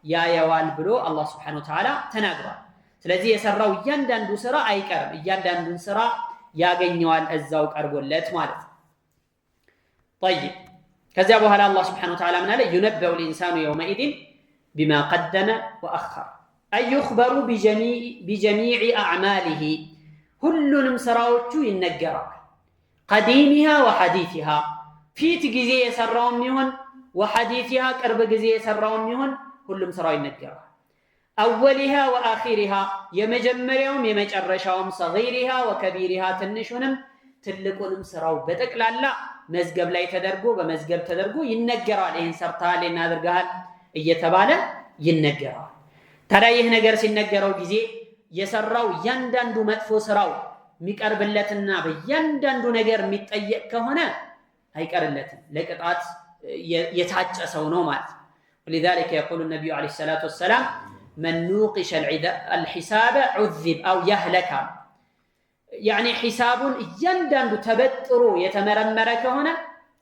ያየዋል ብሎ አላህ Subhanahu Wa Ta'ala ተናግሯል። ስለዚህ የሰራው እያንዳንዱ ስራ አይቀርም፣ እያንዳንዱን ስራ ያገኘዋል እዛው ቀርቦለት ማለት ነው። طيب ከዚያ በኋላ አላህ Subhanahu Wa Ta'ala ምን አለ? ينبأ الإنسان يومئذ بما قدم وأخر أي يخبر بجميع أعماله ሁሉንም ስራዎቹ ይነገራል። قديمها وحديثها ፊት ጊዜ የሰራውም ይሁን وحديثها ቅርብ ጊዜ የሰራውም ይሁን ሁሉም ስራው ይነገራል። أولها وآخرها የመጀመሪያውም የመጨረሻውም صغيرها وكبيرها ትንሹንም ትልቁንም ስራው በጠቅላላ መዝገብ ላይ ተደርጎ በመዝገብ ተደርጎ ይነገራል። ይሄን ሰርተሃል እናደርጋል እየተባለ ይነገራል። ታዲያ ይህ ነገር ሲነገረው ጊዜ የሰራው እያንዳንዱ መጥፎ ስራው የሚቀርብለትና በእያንዳንዱ ነገር የሚጠየቅ ከሆነ አይቀርለትም፣ ለቅጣት የታጨ ሰው ነው ማለት ነው። ولذلك يقول النبي عليه الصلاة والسلام من نوقش الحساب عذب أو يهلك يعني حسابون እያንዳንዱ ተበጥሮ የተመረመረ ከሆነ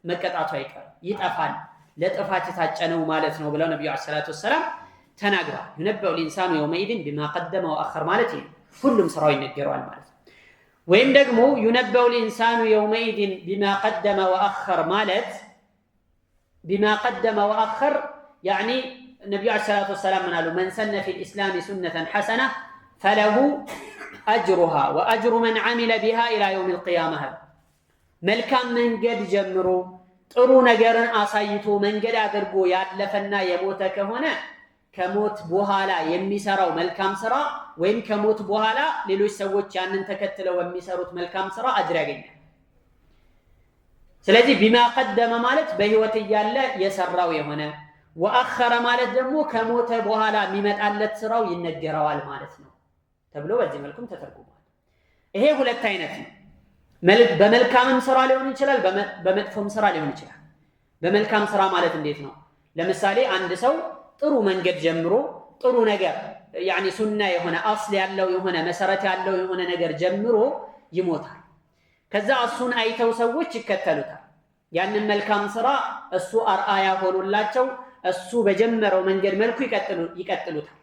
መቀጣቱ አይቀርም፣ ይጠፋል፣ ለጥፋት የታጨ ነው ማለት ነው ብለው ነብዩ አለይሂ ሰላቱ ወሰለም ተናግረዋል። ينبأ الإنسان يومئذ بما قدم وأخر ማለት ይሄ ሁሉም ስራው ይነገረዋል ማለት ነው። ወይም ደግሞ ينبأ الإنسان يومئذ بما قدم وأخر ማለት بما قدم وأخر يعني النبي عليه الصلاة والسلام قال من سن في الإسلام سنة حسنة فله أجرها وأجر من عمل بها إلى يوم القيامة መልካም መንገድ ጀምሮ ጥሩ ነገርን አሳይቶ መንገድ አድርጎ ያለፈና የሞተ ከሆነ ከሞት በኋላ የሚሰራው መልካም ስራ ወይም ከሞት በኋላ ሌሎች ሰዎች ያንን ተከትለው የሚሰሩት መልካም ስራ አጅር ያገኛል። ስለዚህ ቢማ ቀደመ ማለት በህይወት እያለ የሰራው የሆነ ወአኸረ ማለት ደግሞ ከሞተ በኋላ የሚመጣለት ስራው ይነገረዋል ማለት ነው ተብሎ በዚህ መልኩም ተተርጉሟል። ይሄ ሁለት አይነት ነው። በመልካምም ስራ ሊሆን ይችላል፣ በመጥፎም ስራ ሊሆን ይችላል። በመልካም ስራ ማለት እንዴት ነው? ለምሳሌ አንድ ሰው ጥሩ መንገድ ጀምሮ ጥሩ ነገር ያኒ ሱና የሆነ አስል ያለው የሆነ መሰረት ያለው የሆነ ነገር ጀምሮ ይሞታል። ከዛ እሱን አይተው ሰዎች ይከተሉታል። ያንን መልካም ስራ እሱ አርአያ ሆኖላቸው እሱ በጀመረው መንገድ መልኩ ይቀጥሉታል።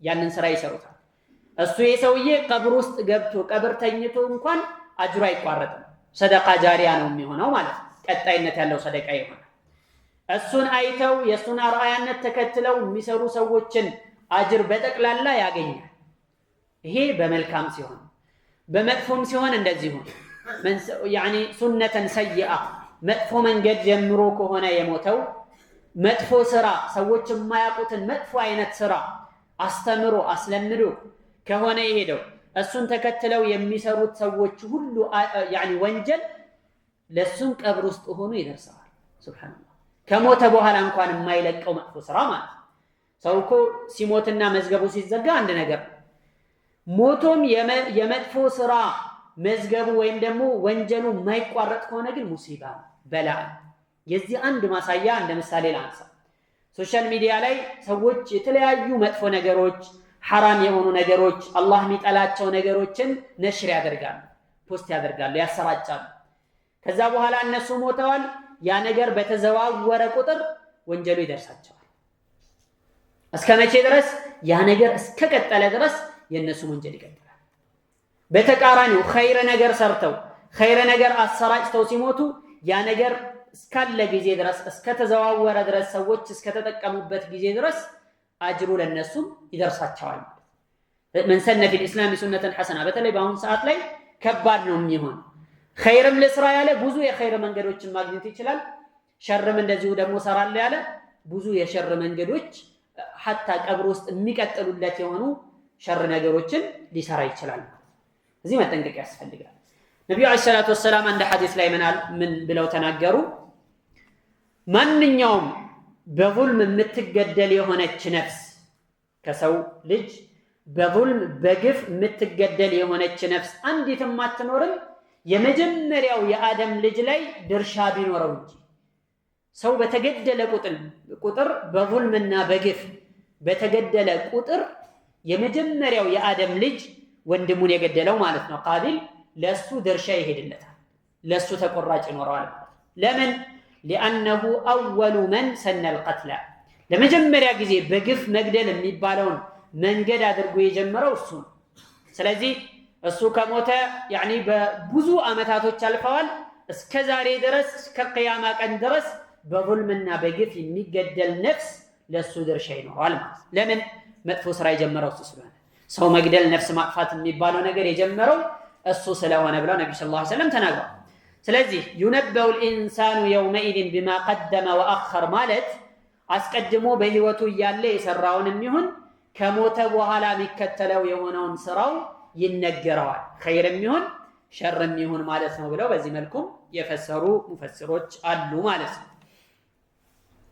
ያንን ስራ ይሰሩታል። እሱ የሰውዬ ቀብር ውስጥ ገብቶ ቀብር ተኝቶ እንኳን አጅሩ አይቋረጥም። ሰደቃ ጃሪያ ነው የሚሆነው ማለት ነው። ቀጣይነት ያለው ሰደቃ ይሆናል። እሱን አይተው የሱን አርአያነት ተከትለው የሚሰሩ ሰዎችን አጅር በጠቅላላ ያገኛል። ይሄ በመልካም ሲሆን፣ በመጥፎም ሲሆን እንደዚሁ ያኒ ሱነተን ሰይአ መጥፎ መንገድ ጀምሮ ከሆነ የሞተው መጥፎ ስራ ሰዎች የማያውቁትን መጥፎ አይነት ስራ አስተምሮ አስለምዶ ከሆነ የሄደው እሱን ተከትለው የሚሰሩት ሰዎች ሁሉ ያኒ ወንጀል ለሱን ቀብር ውስጥ ሆኖ ይደርሳል። ሱብሃንአላህ ከሞተ በኋላ እንኳን የማይለቀው መጥፎ ስራ ማለት ነው። ሰው እኮ ሲሞትና መዝገቡ ሲዘጋ አንድ ነገር ሞቶም የመጥፎ ስራ መዝገቡ ወይም ደግሞ ወንጀሉ የማይቋረጥ ከሆነ ግን ሙሲባ በላ። የዚህ አንድ ማሳያ እንደ ምሳሌ ላንሳ። ሶሻል ሚዲያ ላይ ሰዎች የተለያዩ መጥፎ ነገሮች፣ ሐራም የሆኑ ነገሮች፣ አላህ የሚጠላቸው ነገሮችን ነሽር ያደርጋሉ፣ ፖስት ያደርጋሉ፣ ያሰራጫሉ። ከዛ በኋላ እነሱ ሞተዋል። ያ ነገር በተዘዋወረ ቁጥር ወንጀሉ ይደርሳቸዋል። እስከ መቼ ድረስ? ያ ነገር እስከ ቀጠለ ድረስ የነሱ ወንጀል ይቀጥላል። በተቃራኒው ኸይር ነገር ሰርተው ኸይር ነገር አሰራጭተው ሲሞቱ ያ ነገር እስካለ ጊዜ ድረስ እስከ ተዘዋወረ ድረስ ሰዎች እስከ ተጠቀሙበት ጊዜ ድረስ አጅሩ ለነሱም ይደርሳቸዋል። من سن في الإسلام سنة حسنة በተለይ በአሁን ሰዓት ላይ ከባድ ነው የሚሆን። ኸይርም ለስራ ያለ ብዙ የኸይር መንገዶችን ማግኘት ይችላል። ሸርም እንደዚሁ ደግሞ ሰራለ ያለ ብዙ የሸር መንገዶች حتى ቀብር ውስጥ የሚቀጥሉለት የሆኑ ሸር ነገሮችን ሊሰራ ይችላል። እዚህ መጠንቀቅ ያስፈልጋል። ነብዩ አለይሂ ሰላቱ ወሰለም አንድ ሐዲስ ላይ ምን ብለው ተናገሩ? ማንኛውም በዙልም የምትገደል የሆነች ነፍስ ከሰው ልጅ በዙልም በግፍ የምትገደል የሆነች ነፍስ አንዲትም አትኖርም የመጀመሪያው የአደም ልጅ ላይ ድርሻ ቢኖረው እንጂ። ሰው በተገደለ ቁጥር በዙልምና በግፍ በተገደለ ቁጥር የመጀመሪያው የአደም ልጅ ወንድሙን የገደለው ማለት ነው ቃቢል ለሱ ድርሻ ይሄድለታል፣ ለሱ ተቆራጭ ይኖረዋል ማለት ነው። ለምን? لأنه أول من سن القتل ለመጀመሪያ ጊዜ በግፍ መግደል የሚባለውን መንገድ አድርጎ የጀመረው እሱ ነው። ስለዚህ እሱ ከሞተ ያኒ በብዙ አመታቶች አልፈዋል። እስከ ዛሬ ድረስ እስከ ቂያማ ቀን ድረስ በዙልምና በግፍ የሚገደል ነፍስ ለሱ ድርሻ ይኖረዋል ማለት ነው። ለምን? መጥፎ ስራ የጀመረው እሱ ስለሆነ። ሰው መግደል ነፍስ ማጥፋት የሚባለው ነገር የጀመረው እሱ ስለሆነ ብለው ነብዩ ሰለላሁ ዐለይሂ ወሰለም ተናግረዋል። ስለዚህ ينبأ الإنسان يومئذ بما قدم وأخر ማለት አስቀድሞ በህይወቱ እያለ የሰራውንም ይሁን ከሞተ በኋላ የሚከተለው የሆነውን ስራው ይነገረዋል። ኸይርም ይሁን ሸርም ይሁን ማለት ነው ብለው በዚህ መልኩም የፈሰሩ ሙፈሲሮች አሉ ማለት ነው።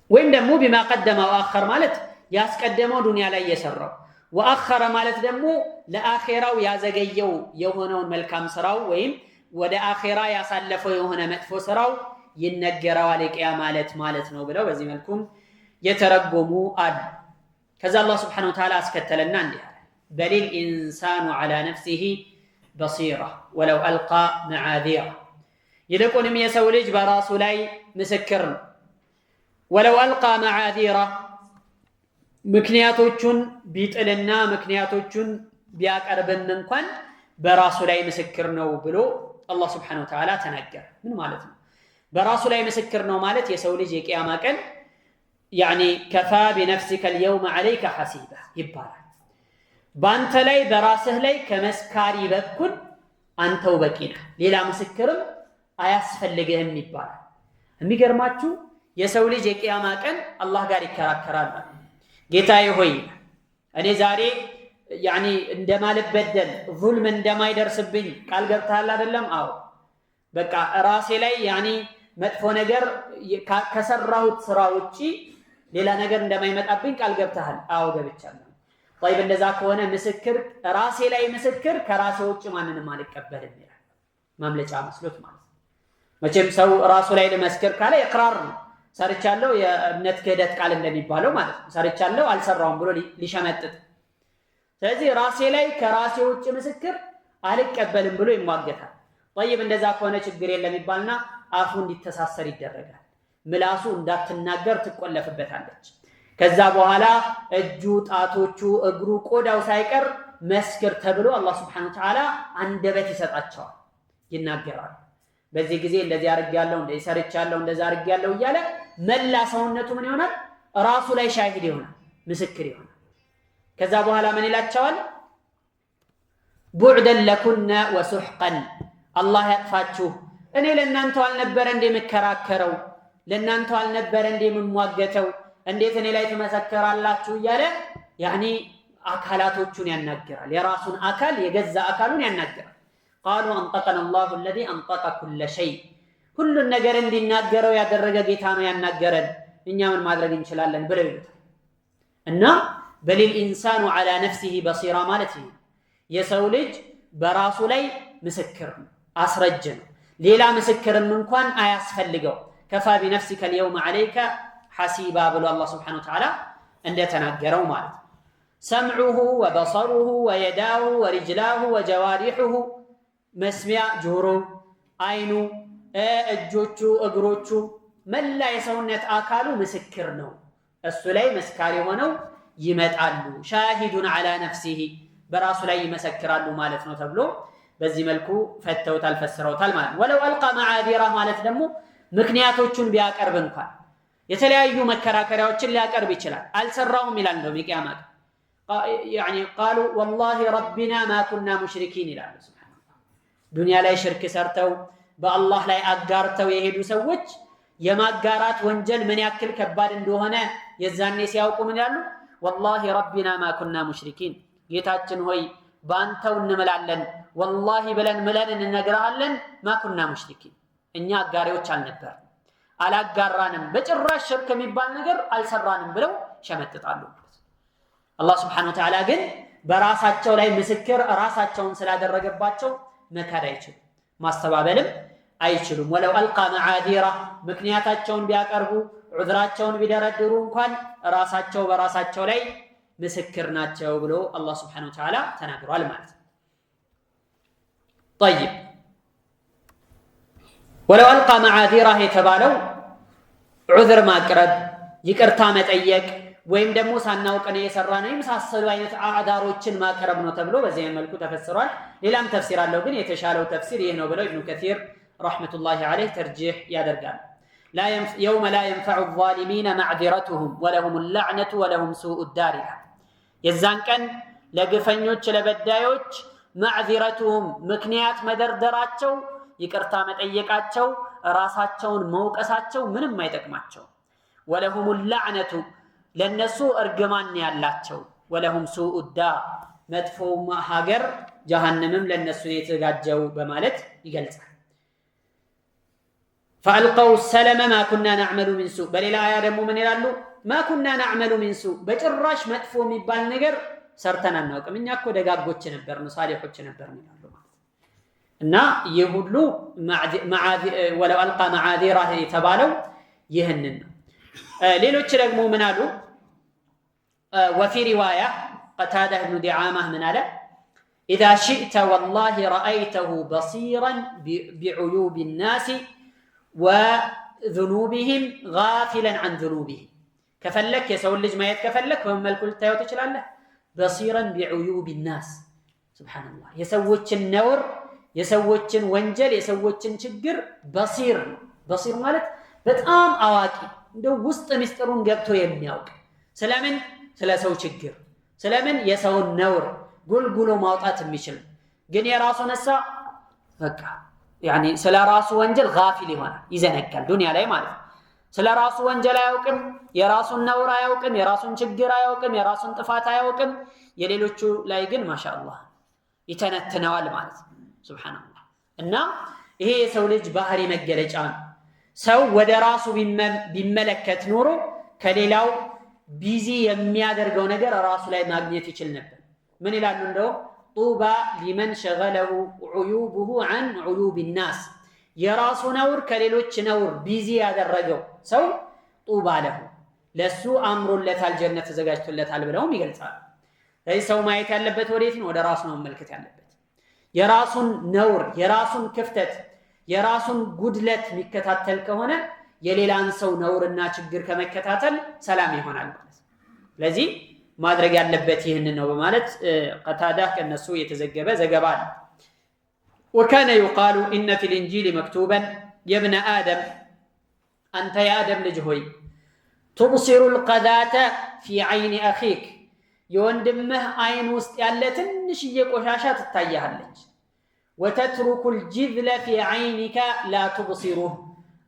ወይም ደግሞ بما قدم وأخر ማለት ያስቀደመው ዱንያ ላይ የሰራው፣ ወአኸረ ማለት ደግሞ ለአኺራው ያዘገየው የሆነውን መልካም ስራው ወይም ወደ አኺራ ያሳለፈው የሆነ መጥፎ ስራው ይነገረዋል የቂያማ ማለት ነው ብለው በዚህ መልኩም የተረጎሙ አሉ። ከዛ አላህ Subhanahu Wa Ta'ala አስከተለና እንዲህ አለ بل الإنسان على نفسه بصيرة ولو ألقى معاذيره ይልቁንም የሰው ልጅ በራሱ ላይ ምስክር ነው። ولو ألقى معاذيره ምክንያቶቹን ቢጥልና ምክንያቶቹን ቢያቀርብም እንኳን በራሱ ላይ ምስክር ነው ብሎ አላህ Subhanahu Wa Ta'ala ተናገረ። ምን ማለት ነው? በራሱ ላይ ምስክር ነው ማለት የሰው ልጅ የቂያማ ቀን يعني كفى بنفسك اليوم عليك حسيبا ይባላል። ባንተ ላይ በራስህ ላይ ከመስካሪ በኩል አንተው በቂ ነህ፣ ሌላ ምስክርም አያስፈልግህም ይባላል። የሚገርማችሁ የሰው ልጅ የቂያማ ቀን አላህ ጋር ይከራከራል። ጌታዬ ሆይ እኔ ዛሬ يعني እንደማልበደል ዙልም እንደማይደርስብኝ ቃል ገብተሃል አይደለም? አዎ በቃ ራሴ ላይ يعني መጥፎ ነገር ከሰራሁት ስራ ውጪ ሌላ ነገር እንደማይመጣብኝ ቃል ገብተሃል? አዎ ገብቻለሁ። طيب እንደዛ ከሆነ ምስክር ራሴ ላይ ምስክር ከራሴ ውጪ ማንንም አልቀበልም ይላል። ማምለጫ መስሎት ማለት ነው። መቼም ሰው ራሱ ላይ ለመስከር ካለ ኢቅራር ነው። ሰርቻለሁ የእምነት ክህደት ቃል እንደሚባለው ማለት ነው። ሰርቻለሁ አልሰራውም ብሎ ሊሸመጥጥ። ስለዚህ ራሴ ላይ ከራሴ ውጪ ምስክር አልቀበልም ብሎ ይሟገታል። طيب እንደዛ ከሆነ ችግር የለም ይባልና አፉ እንዲተሳሰር ይደረጋል። ምላሱ እንዳትናገር ትቆለፍበታለች። ከዛ በኋላ እጁ፣ ጣቶቹ፣ እግሩ፣ ቆዳው ሳይቀር መስክር ተብሎ አላህ Subhanahu Wa Ta'ala አንደበት ይሰጣቸዋል፣ ይናገራል። በዚህ ጊዜ እንደዚህ አርጋለሁ፣ እንደዚህ ሰርቻለሁ፣ እንደዛ አርጋለሁ እያለ መላ ሰውነቱ ምን ይሆናል? ራሱ ላይ ሻሂድ ይሆናል፣ ምስክር ይሆናል። ከዛ በኋላ ምን ይላቸዋል? ቡዕደን ለኩነ ወሱሕቀን አላህ ያጥፋችሁ፣ እኔ ለእናንተው አልነበረ እንደ መከራከረው፣ ለእናንተው አልነበረ እንደ መሟገተው፣ እንዴት እኔ ላይ ተመሰከራላችሁ እያለ ያኒ አካላቶቹን ያናገራል። የራሱን አካል የገዛ አካሉን ያናገራል። قالوا انطقنا الله الذي انطق كل شيء ሁሉን ነገር እንዲናገረው ያደረገ ጌታ ነው ያናገረን፣ እኛ ምን ማድረግ እንችላለን ብለው ይሉታል። እና በሊል ኢንሳኑ على نفسه بصيرة ማለት ነው። የሰው ልጅ በራሱ ላይ ምስክር ነው፣ አስረጅ ነው። ሌላ ምስክርም እንኳን አያስፈልገው። كفى بنفسك اليوم عليك حسيبا ብሎ አላህ Subhanahu Wa Ta'ala እንደተናገረው ማለት ነው። سمعه وبصره ويداه ورجلاه وجوارحه መስሚያ ጆሮ፣ አይኑ፣ እጆቹ፣ እግሮቹ መላ የሰውነት አካሉ ምስክር ነው። እሱ ላይ መስካሪ ሆነው ይመጣሉ። ሻሂዱን على نفسه በራሱ ላይ ይመሰክራሉ ማለት ነው ተብሎ በዚህ መልኩ ፈተውታል፣ ፈስረውታል ማለት ነው። ወለው አልቃ መዓዚራ ማለት ደግሞ ምክንያቶቹን ቢያቀርብ እንኳን የተለያዩ መከራከሪያዎችን ሊያቀርብ ይችላል። አልሰራውም ይላል ነው የቂያማ يعني قالوا والله ربنا ما كنا مشركين ይላሉ። ዱንያ ላይ ሽርክ ሰርተው በአላህ ላይ አጋርተው የሄዱ ሰዎች የማጋራት ወንጀል ምን ያክል ከባድ እንደሆነ የዛኔ ሲያውቁ ምን ያሉ? والله ربنا ما كنا مشركين ጌታችን ሆይ ባንተው እንምላለን፣ والله ብለን ምለን እንነግራለን። ما كنا مشركين እኛ አጋሪዎች አልነበርንም፣ አላጋራንም፣ በጭራሽ ሽርክ የሚባል ነገር አልሰራንም ብለው ሸመጥጣሉ። አላህ Subhanahu Wa Ta'ala ግን በራሳቸው ላይ ምስክር ራሳቸውን ስላደረገባቸው መካድ አይችሉም፣ ማስተባበልም አይችሉም። ወለው አልቃ መዓዚራ ምክንያታቸውን ቢያቀርቡ ዑዝራቸውን ቢደረድሩ እንኳን ራሳቸው በራሳቸው ላይ ምስክር ናቸው ብሎ አላህ Subhanahu Wa Ta'ala ተናግሯል ማለት ነው። طيب ወለው አልቃ መዓዚራ የተባለው ዑዝር ማቅረብ፣ ይቅርታ መጠየቅ ወይም ደግሞ ሳናውቅ ነው የሰራነው የመሳሰሉ አይነት አዕዳሮችን ማቅረብ ነው ተብሎ በዚህ መልኩ ተፈስሯል። ሌላም ተፍሲር አለው፣ ግን የተሻለው ተፍሲር ይህ ነው ብለው ኢብኑ ከሲር ረህመቱላሂ ዐለይሂ ተርጂህ ያደርጋል። يوم لا ينفع الظالمين معذرتهم ولهم اللعنة ولهم سوء الدار የዛን ቀን ለግፈኞች ለበዳዮች معذرتهم ምክንያት መደርደራቸው፣ ይቅርታ መጠየቃቸው፣ ራሳቸውን መውቀሳቸው ምንም አይጠቅማቸው። ولهم اللعنة ለነሱ እርግማን ያላቸው፣ ወለሁም ሱኡ ዳር መጥፎ ሀገር ጀሃነምም ለነሱ የተጋጀው በማለት ይገልጻል። فألقوا السلم ما كنا نعمل من سوء በሌላ አያ ደግሞ ምን ይላሉ? ما كنا نعمل من سوء በጭራሽ መጥፎ የሚባል ነገር ሰርተን አናውቅም፣ እኛ እኮ ደጋጎች ነበርን፣ ሳሊሖች ነበርን ይላሉ ማለት እና ይህ ሁሉ ወለው አልቃ መዓዚራ የተባለው ይህንን ነው። ሌሎች ደግሞ ምን አሉ? وفي رواية قتادة بن دعامة من على إذا شئت والله رأيته بصيرا بعيوب الناس وذنوبهم غافلا عن ذنوبهم كفلك يسول لج ما يتكفلك وهم الكل تايوتش له بصيرا بعيوب الناس ሱብሃንአላህ የሰዎችን ነውር የሰዎችን ወንጀል የሰዎችን ችግር በሲር ነው። በሲር ማለት በጣም አዋቂ እንደው ውስጥ ምስጢሩን ገብቶ የሚያውቅ ስለምን ስለ ሰው ችግር ስለምን የሰውን ነውር ጉልጉሎ ማውጣት የሚችል ግን የራሱን ነሳ በቃ ያኒ ስለ ራሱ ወንጀል ጋፊል ይሆናል ይዘነጋል ዱንያ ላይ ማለት ነው። ስለ ራሱ ወንጀል አያውቅም የራሱን ነውር አያውቅም የራሱን ችግር አያውቅም የራሱን ጥፋት አያውቅም የሌሎቹ ላይ ግን ማሻአላህ ይተነትነዋል ማለት ነው። ሱብሃንአላህ እና ይሄ የሰው ልጅ ባህሪ መገለጫ ነው። ሰው ወደ ራሱ ቢመለከት ኖሮ ከሌላው ቢዚ የሚያደርገው ነገር ራሱ ላይ ማግኘት ይችል ነበር። ምን ይላሉ እንደው ጡባ ሊመን ሸገለሁ ዑዩቡሁ ዐን ዑዩብ الناس የራሱ ነውር ከሌሎች ነውር ቢዚ ያደረገው ሰው ጡባ ለሁ ለሱ አምሮለታል ጀነት ተዘጋጅቶለታል ብለውም ይገልጻሉ። ስለዚህ ሰው ማየት ያለበት ወዴት ነው? ወደ ራሱ ነው መመልከት ያለበት። የራሱን ነውር የራሱን ክፍተት የራሱን ጉድለት የሚከታተል ከሆነ የሌላን ሰው ነውርና ችግር ከመከታተል ሰላም ይሆናል ማለት ነው። ስለዚህ ማድረግ ያለበት ይህንን ነው በማለት ቀታዳ ከነሱ የተዘገበ ዘገባ ነው። وكان يقال إن في الإنجيل مكتوبا يا ابن آدم أنت يا آدم لجهوي تبصر القذاة في عين أخيك يوندمه عين وسط يالتن نشيك وشاشات التايهالج وتترك الجذل في عينك لا تبصره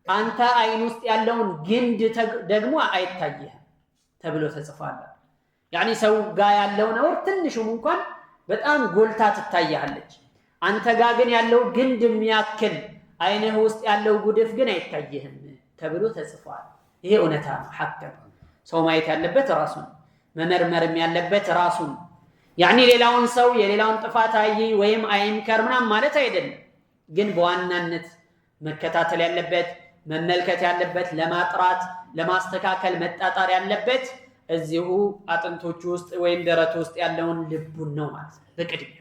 أنت عين وسط يالون جند دقموا أي تايه تبلو تسفال يعني سو قا يالون ورتنشو ممكن بتأم قلتات التايهالج አንተ ጋር ግን ያለው ግንድ የሚያክል አይነህ ውስጥ ያለው ጉድፍ ግን አይታየህም ተብሎ ተጽፏል። ይሄ እውነታ ነው ሐቅ ነው። ሰው ማየት ያለበት ራሱን መመርመርም ያለበት ራሱን ያኒ ሌላውን ሰው የሌላውን ጥፋት አይ ወይም አይምከር ምናም ማለት አይደለም። ግን በዋናነት መከታተል ያለበት መመልከት ያለበት ለማጥራት ለማስተካከል መጣጣር ያለበት እዚሁ አጥንቶቹ ውስጥ ወይም ደረቱ ውስጥ ያለውን ልቡን ነው ማለት ነው በቅድሚያ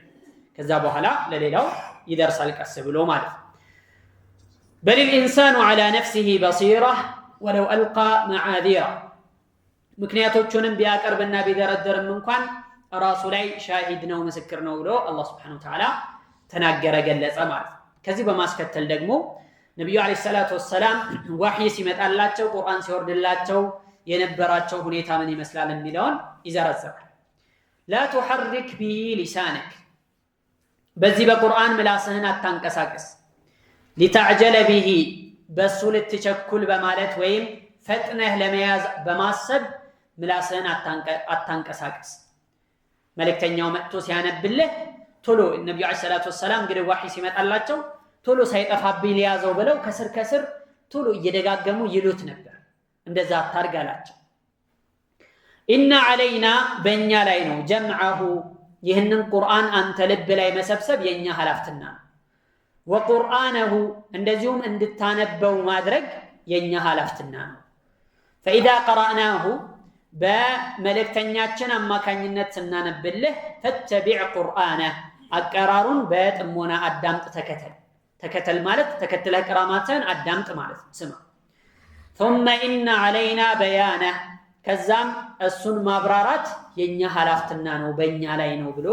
ከዛ በኋላ ለሌላው ይደርሳል ቀስ ብሎ ማለት ነው። بل الإنسان على نفسه بصيرة ولو ألقى معاذيره ምክንያቶቹንም ቢያቀርብና ቢደረደርም እንኳን ራሱ ላይ ሻሂድ ነው ምስክር ነው ብሎ አላህ Subhanahu Wa Ta'ala ተናገረ ገለጸ ማለት ነው። ከዚህ በማስከተል ደግሞ ነብዩ አለይሂ ሰላቱ ወሰለም ወህይ ሲመጣላቸው ቁርአን ሲወርድላቸው የነበራቸው ሁኔታ ምን ይመስላል የሚለውን ይዘረዝራል። لا تحرك به لسانك በዚህ በቁርአን ምላስህን አታንቀሳቀስ لتعجل به በሱ ልትቸኩል በማለት ወይም ፈጥነህ ለመያዝ በማሰብ ምላስህን አታንቀሳቀስ። መልእክተኛው መጥቶ ሲያነብልህ ቶሎ ነብዩ አለይሂ ሰላቱ ወሰለም እንግዲህ ወህይ ሲመጣላቸው ቶሎ ሳይጠፋብኝ ሊያዘው ብለው ከስር ከስር ቶሎ እየደጋገሙ ይሉት ነበር። እንደዛ አታርጋላቸው። ኢነ ዐለይና በእኛ ላይ ነው ጀምዐሁ ይህንን ቁርአን አንተ ልብ ላይ መሰብሰብ የኛ ኃላፊነትና ነው። ወቁርአነሁ እንደዚሁም እንድታነበው ማድረግ የኛ ኃላፊነትና ነው። فإذا قرأناه በመልእክተኛችን አማካኝነት ስናነብልህ ፈተቢዕ ቁርአነህ አቀራሩን በጥሞና አዳምጥ ተከተል ማለት ተከትለህ ቅራማትን አዳምጥ ማለት ስማ። ثم إن علينا بيانه ከዛም እሱን ማብራራት የኛ ኃላፊነትና ነው በእኛ ላይ ነው ብሎ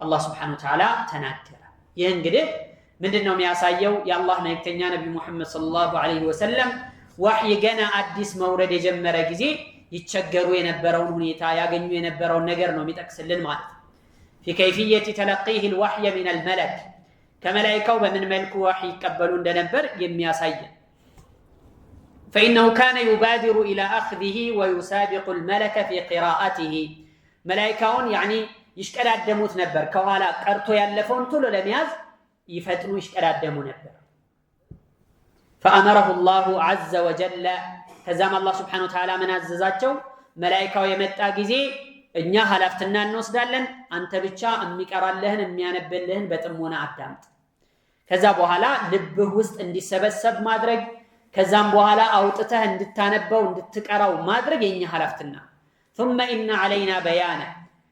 አላህ Subhanahu Wa Ta'ala ተናገረ። ይህ እንግዲህ ምንድነው የሚያሳየው? የአላህ መልእክተኛ ነብዩ መሐመድ ሰለላሁ ዐለይሂ ወሰለም ወህይ ገና አዲስ መውረድ የጀመረ ጊዜ ይቸገሩ የነበረውን ሁኔታ ያገኙ የነበረውን ነገር ነው የሚጠቅስልን ማለት ነው። في كيفية تلقيه الوحي من الملك ከመላእክቱ በምን መልኩ ወህይ ይቀበሉ እንደነበር የሚያሳይ فإنه كان يبادر إلى أخذه ويسابق الملك في قراءته ملائكون يعني يشكرادموت ነበር ከኋላ ቀርቶ ያለፈውን ቶሎ ለመያዝ ይፈጥኑ ይሽቀዳደሙ ነበር። فأمره الله عز وجل ከዛም አላህ Subhanahu Wa Ta'ala ምን አዘዛቸው? መላእክቱ የመጣ ጊዜ እኛ ኃላፊነትና እንወስዳለን አንተ ብቻ የሚቀራልህን የሚያነብልህን በጥሞና አዳምጥ። ከዛ በኋላ ልብህ ውስጥ እንዲሰበሰብ ማድረግ ከዛም በኋላ አውጥተህ እንድታነበው እንድትቀራው ማድረግ የኛ ኃላፊነትና ثم إن علينا بيانه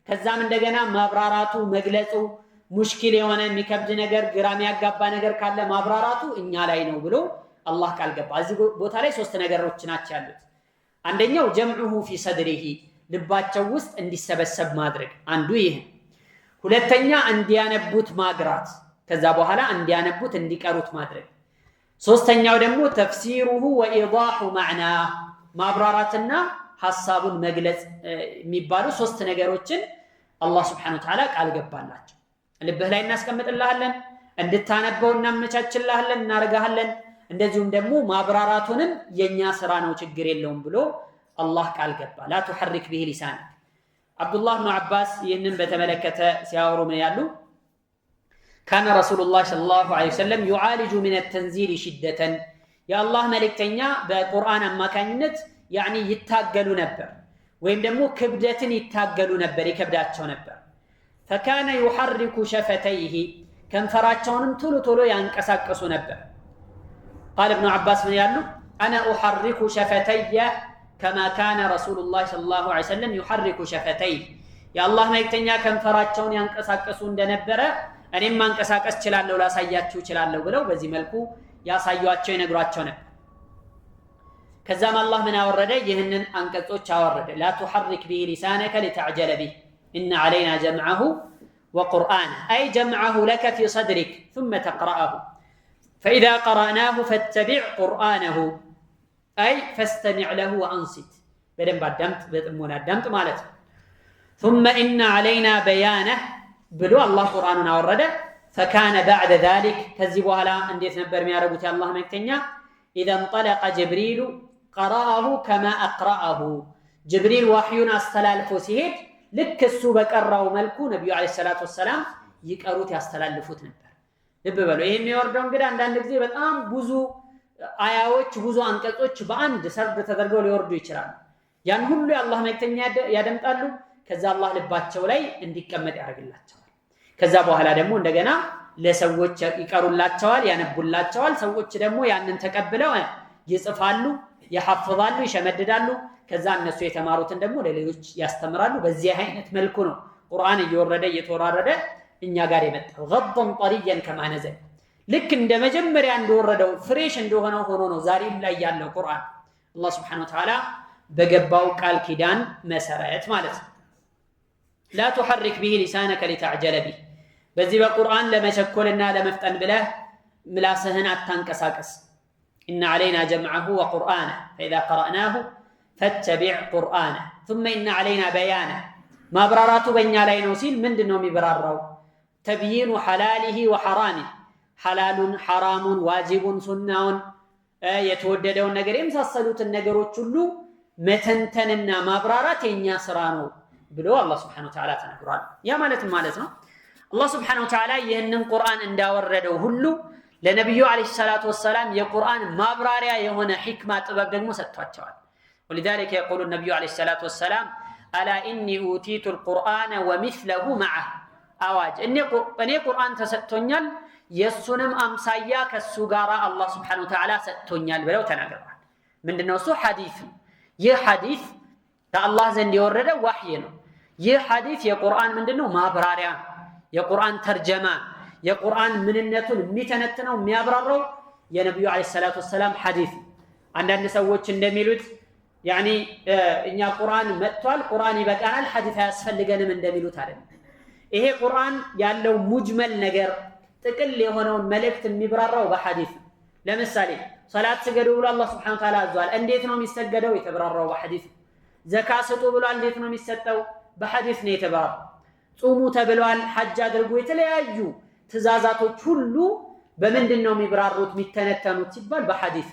ከዛም እንደገና ማብራራቱ መግለጹ ሙሽኪል የሆነ የሚከብድ ነገር ግራም ያጋባ ነገር ካለ ማብራራቱ እኛ ላይ ነው ብሎ አላህ ቃል ገባ። እዚህ ቦታ ላይ ሶስት ነገሮች ናቸው ያሉት። አንደኛው ጀምዑሁ ፊ ሰድሪሂ ልባቸው ውስጥ እንዲሰበሰብ ማድረግ አንዱ ይሄ። ሁለተኛ እንዲያነቡት ማግራት፣ ከዛ በኋላ እንዲያነቡት እንዲቀሩት ማድረግ። ሶስተኛው ደግሞ ተፍሲሩሁ ወኢዳሁ ማዕና፣ ማብራራትና ሐሳቡን መግለጽ የሚባሉ ሶስት ነገሮችን አላህ Subhanahu Wa Ta'ala ቃል ገባላቸው። ልብህ ላይ እናስቀምጥልሃለን፣ እንድታነበው እናመቻችልሃለን፣ እናረጋሃለን። እንደዚሁም ደግሞ ማብራራቱንም የኛ ስራ ነው ችግር የለውም ብሎ አላህ ቃል ገባ። ላ تحرك به لسانك። አብዱላህ ኢብኑ አባስ ይህንን በተመለከተ ሲያወሩ ምን ያሉ كان رسول الله صلى الله عليه وسلم يعالج من التنزيل شدة يا الله ملكتኛ በቁርአን አማካኝነት يعني ይታገሉ ነበር ወይም ደግሞ ክብደትን ይታገሉ ነበር ይከብዳቸው ነበር فكان يحرك شفتيه ከንፈራቸውንም ቶሎ ያንቀሳቀሱ ነበር قال ابن عباس من ያሉ انا احرك شفتي كما كان رسول الله صلى الله عليه وسلم يحرك شفتيه يا الله ملكتኛ ከንፈራቸውን ያንቀሳቀሱ እንደነበረ እኔም ማንቀሳቀስ ይችላልው ላሳያችሁ ይችላልው ብለው በዚህ መልኩ ያሳዩአቸው ይነግሯቸው ነበር ከዛም አላህ ምን አወረደ ይህንን አንቀጾች አወረደ لا تحرك به لسانك لتعجل به إن علينا جمعه وقرآنه أي جمعه لك في صدرك ثم تقرأه فإذا قرأناه فاتبع قرآنه أي فاستمع له وأنصت بدن بعدمت بدمونا دمت مالته ثم إن علينا بيانه بلو الله قرآننا ورده فكان بعد ذلك كذبوا لا انديت نبر ميا ربوتي الله مكتنيا إذا انطلق جبريل قرأه كما أقرأه جبريل وحينا استلالفو سيهد ልክ እሱ በቀራው መልኩ ነብዩ አለይሂ ሰላቱ ወሰለም ይቀሩት ያስተላልፉት ነበር ልብ በሉ ይሄ የሚወርደው እንግዲህ አንዳንድ ጊዜ በጣም ብዙ አያዎች ብዙ አንቀጾች በአንድ ሰርድ ተደርገው ሊወርዱ ይችላሉ ያን ሁሉ የአላህ መልእክተኛ ያደምጣሉ ከዛ አላህ ልባቸው ላይ እንዲቀመጥ ያደርግላቸዋል ከዛ በኋላ ደግሞ እንደገና ለሰዎች ይቀሩላቸዋል ያነቡላቸዋል ሰዎች ደግሞ ያንን ተቀብለው ይጽፋሉ ይሐፍዛሉ ይሸመድዳሉ ከዛ እነሱ የተማሩትን ደግሞ ለሌሎች ያስተምራሉ በዚህ አይነት መልኩ ነው ቁርአን እየወረደ እየተወራረደ እኛ ጋር የመጣው غضا طريا كما نزل ልክ እንደ መጀመሪያ እንደወረደው ፍሬሽ እንደሆነው ሆኖ ነው ዛሬም ላይ ያለው ቁርአን አላህ Subhanahu Wa Ta'ala በገባው ቃል ኪዳን መሰረት ማለት ነው لا تحرك به لسانك لتعجل به በዚህ በቁርአን ለመቸኮልና ለመፍጠን ብለህ ምላስህን አታንቀሳቀስ إن علينا جمعه وقرآنه فإذا قرأناه فاتبع قرآنه ثم إن علينا بيانه ما براراتو بنيا ላይ ነው ሲል ምንድነው የሚበራራው تبيين حلاله وحرامه حلال حرام واجب سنة የተወደደው ነገር የመሳሰሉትን ነገሮች ሁሉ መተንተንና ማብራራት የኛ ስራ ነው ብሎ አላህ Subhanahu Wa Ta'ala ተናግሯል ያ ማለት ነው አላህ Subhanahu Wa Ta'ala ይህንን ቁርአን እንዳወረደው ሁሉ ለነብዩ አለይሂ ሰላቱ ወሰለም የቁርአን ማብራሪያ የሆነ ህክማ ጥበብ ደግሞ ሰጥቷቸዋል ولذلك يقول النبي عليه الصلاة والسلام ألا إني أوتيت القرآن ومثله معه أواج إني قرآن تستونيال يسونم أمسايا كالسجارة الله سبحانه وتعالى ستونيال بلو تناقران من النصو حديث يه حديث الله زند يورد وحينه يه حديث يا قرآن من دنو ما براريان يا قرآن ترجمة يا قرآن من النتون ميتنتنو ميابرارو يا نبي عليه الصلاة والسلام حديث عندنا نسويش ندميلوت يعني إن القرآن متوال قرآن يبقى الحديث يسفلقن من دميلوت هذا إيه قرآن يالله مجمل نجر تكل هنا ملك المبرر وبحديث لمثالي صلاة سجدوا الله سبحانه وتعالى أزوال أنديتنا مستجدوا يتبرر وبحديث زكاة ستوبوا أنديتنا مستتوا بحديث نيتبرر صوموا تبلوال حج أدرجوا يتلاقوا تزازاتو كله بمن دنهم يبرروا متنتنوا تبال بحديث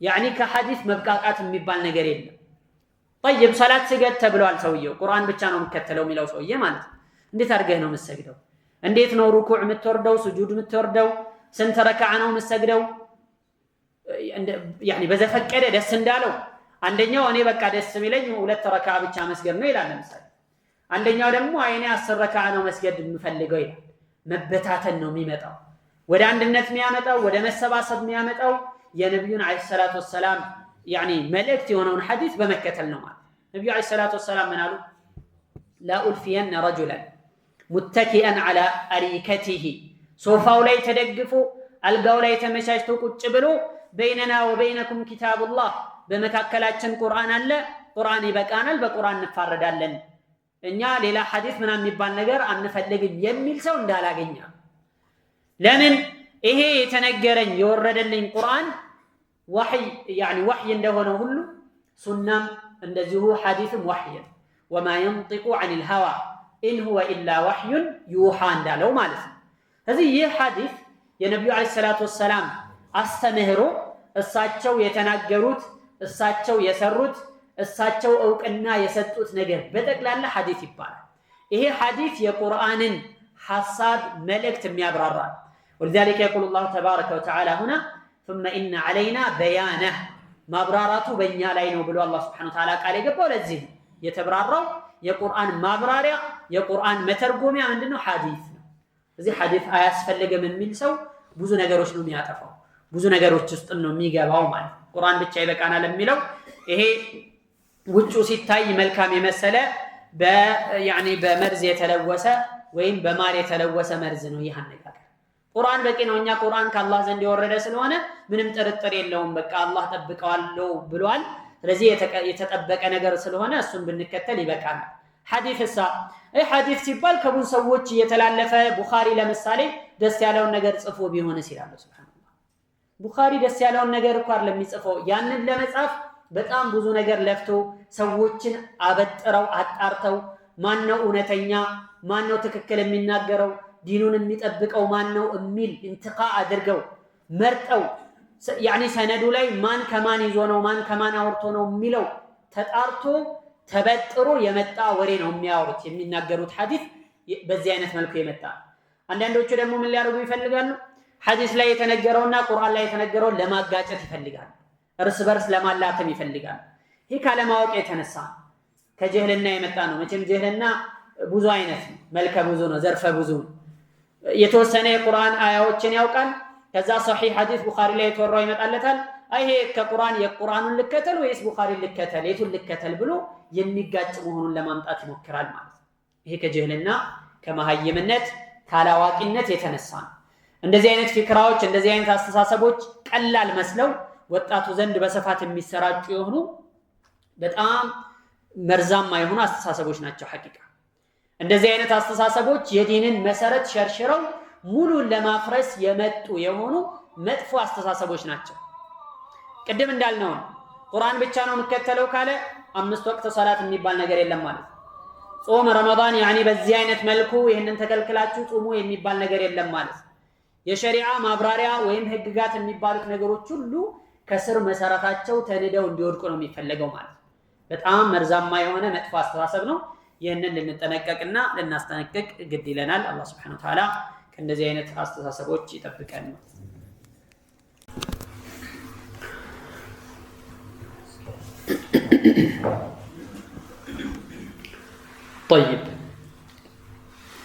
يعني كحديث مبقاقات የሚባል ነገር የለም طيب صلاه سجد ተብሏል ሰውየው ቁርአን ብቻ ነው የሚከተለው ሚለው ሰውዬ ማለት እንዴት አድርገህ ነው የምትሰግደው እንዴት ነው ሩኩዕ የምትወርደው ስጁድ የምትወርደው ስንት ረካዓ ነው የምትሰግደው يعني በዘፈቀደ ደስ እንዳለው አንደኛው እኔ በቃ ደስ የሚለኝ ሁለት ረካዓ ብቻ መስገድ ነው ይላል ለምሳሌ አንደኛው ደግሞ አይኔ 10 ረካዓ ነው መስገድ የምፈልገው ይላል መበታተን ነው የሚመጣው ወደ አንድነት የሚያመጣው ወደ መሰባሰብ የሚያመጣው የነብዩን አለይሂ ሰላቱ ወሰለም يعني ملكت يونون حديث بمكتلنا مال النبي عليه الصلاة والسلام من قالوا لا ألفين رجلا متكئا على أريكته صوفاو لا يتدقفوا ألقاو لا يتمشاشتوا كتبلوا بيننا وبينكم كتاب الله بمكاكلاتشن قرآن الله قرآن يبقانا البقرآن نفرد لن እኛ ሌላ ሐዲስ ምናምን የሚባል ነገር አንፈልግም የሚል ሰው እንዳላገኘ። ለምን ይሄ የተነገረኝ የወረደልኝ ቁርአን ወህይ ወህይ እንደሆነ ሁሉ ሱናም እንደዚሁ ሐዲስም ወህይ ነው። ወማ ينطق عن الهوى إن هو إلا وحي يوحى እንዳለው ማለት ነው። ስለዚህ ይህ ሐዲስ የነብዩ አለይሂ ሰላቱ ወሰላም አስተምህሮ እሳቸው የተናገሩት እሳቸው የሰሩት እሳቸው እውቅና የሰጡት ነገር በጠቅላላ ሐዲስ ይባላል። ይሄ ሐዲስ የቁርአንን ሐሳብ መልእክት የሚያብራራ ولذلك يقول الله تبارك وتعالى هنا ثم إن علينا بيانه ማብራራቱ በእኛ ላይ ነው ብሎ አላህ Subhanahu Wa Ta'ala ቃል የገባው ለዚህ የተብራራው የቁርአን ማብራሪያ የቁርአን መተርጎሚያ ምንድነው ሐዲስ ነው። እዚህ ሐዲስ አያስፈልግም የሚል ሰው ብዙ ነገሮች ነው የሚያጠፋው፣ ብዙ ነገሮች ውስጥ ነው የሚገባው ማለት ነው። ቁርአን ብቻ ይበቃናል የሚለው ይሄ ውጩ ሲታይ መልካም የመሰለ በመርዝ የተለወሰ ወይም በማር የተለወሰ መርዝ ነው ይህ አነጋገር። ቁርአን በቂ ነው። እኛ ቁርአን ከአላህ ዘንድ የወረደ ስለሆነ ምንም ጥርጥር የለውም በቃ አላህ ጠብቀዋለሁ ብሏል። ስለዚህ የተጠበቀ ነገር ስለሆነ እሱን ብንከተል ይበቃናል። ሐዲስ ሲባል ከብዙ ሰዎች የተላለፈ ቡኻሪ ለምሳሌ ደስ ያለውን ነገር ጽፎ ቢሆንስ ይላል ሱብሃንአላህ። ቡኻሪ ደስ ያለውን ነገር እኮ አይደለም የሚጽፈው፣ ያንን ለመጻፍ በጣም ብዙ ነገር ለፍቶ ሰዎችን አበጥረው አጣርተው ማን ነው እውነተኛ ማን ነው ትክክል የሚናገረው ዲኑን የሚጠብቀው ማን ነው የሚል እንትቃ አድርገው መርጠው ሰነዱ ላይ ማን ከማን ይዞ ነው ማን ከማን አውርቶ ነው የሚለው ተጣርቶ ተበጥሮ የመጣ ወሬ ነው የሚያወሩት የሚናገሩት ሐዲስ በዚህ አይነት መልኩ የመጣ። አንዳንዶቹ ደግሞ ምን ሊያደርጉ ይፈልጋሉ? ሐዲስ ላይ የተነገረውና ቁርአን ላይ የተነገረው ለማጋጨት ይፈልጋሉ፣ እርስ በርስ ለማላተም ይፈልጋሉ። ይህ ካለማወቅ የተነሳ ከጀህልና የመጣ ነው። መቼም ጀህልና ብዙ አይነት ነው፣ መልከ ብዙ ነው፣ ዘርፈ ብዙ ነው። የተወሰነ የቁርአን አያዎችን ያውቃል፣ ከዛ ሶሒህ ሐዲስ ቡኻሪ ላይ የተወራው ይመጣለታል። ይሄ ከቁርአን የቁርአኑን ልከተል ወይስ ቡኻሪን ልከተል የቱን ልከተል ብሎ የሚጋጭ መሆኑን ለማምጣት ይሞክራል ማለት ነው። ይሄ ከጀህልና ከመሃይምነት ካላዋቂነት የተነሳ ነው። እንደዚህ አይነት ፊክራዎች እንደዚህ አይነት አስተሳሰቦች ቀላል መስለው ወጣቱ ዘንድ በስፋት የሚሰራጩ የሆኑ በጣም መርዛማ የሆኑ አስተሳሰቦች ናቸው። ሐቂቃ እንደዚህ አይነት አስተሳሰቦች የዲንን መሰረት ሸርሽረው ሙሉን ለማፍረስ የመጡ የሆኑ መጥፎ አስተሳሰቦች ናቸው። ቅድም እንዳልነው ቁርአን ብቻ ነው የምከተለው ካለ 5 ወቅት ሶላት የሚባል ነገር የለም ማለት ነው። ጾም ረመዳን በዚህ አይነት መልኩ ይሄንን ተከልክላችሁ ጾሙ የሚባል ነገር የለም ማለት ነው። የሸሪዓ ማብራሪያ ወይም ህግጋት የሚባሉት ነገሮች ሁሉ ከስር መሰረታቸው ተንደው እንዲወድቁ ነው የሚፈለገው ማለት ነው። በጣም መርዛማ የሆነ መጥፎ አስተሳሰብ ነው። ይህንን ልንጠነቀቅና ልናስጠነቅቅ ግድ ይለናል። አላህ Subhanahu Wa Ta'ala ከእንደዚህ አይነት አስተሳሰቦች ይጠብቀን ነው። طيب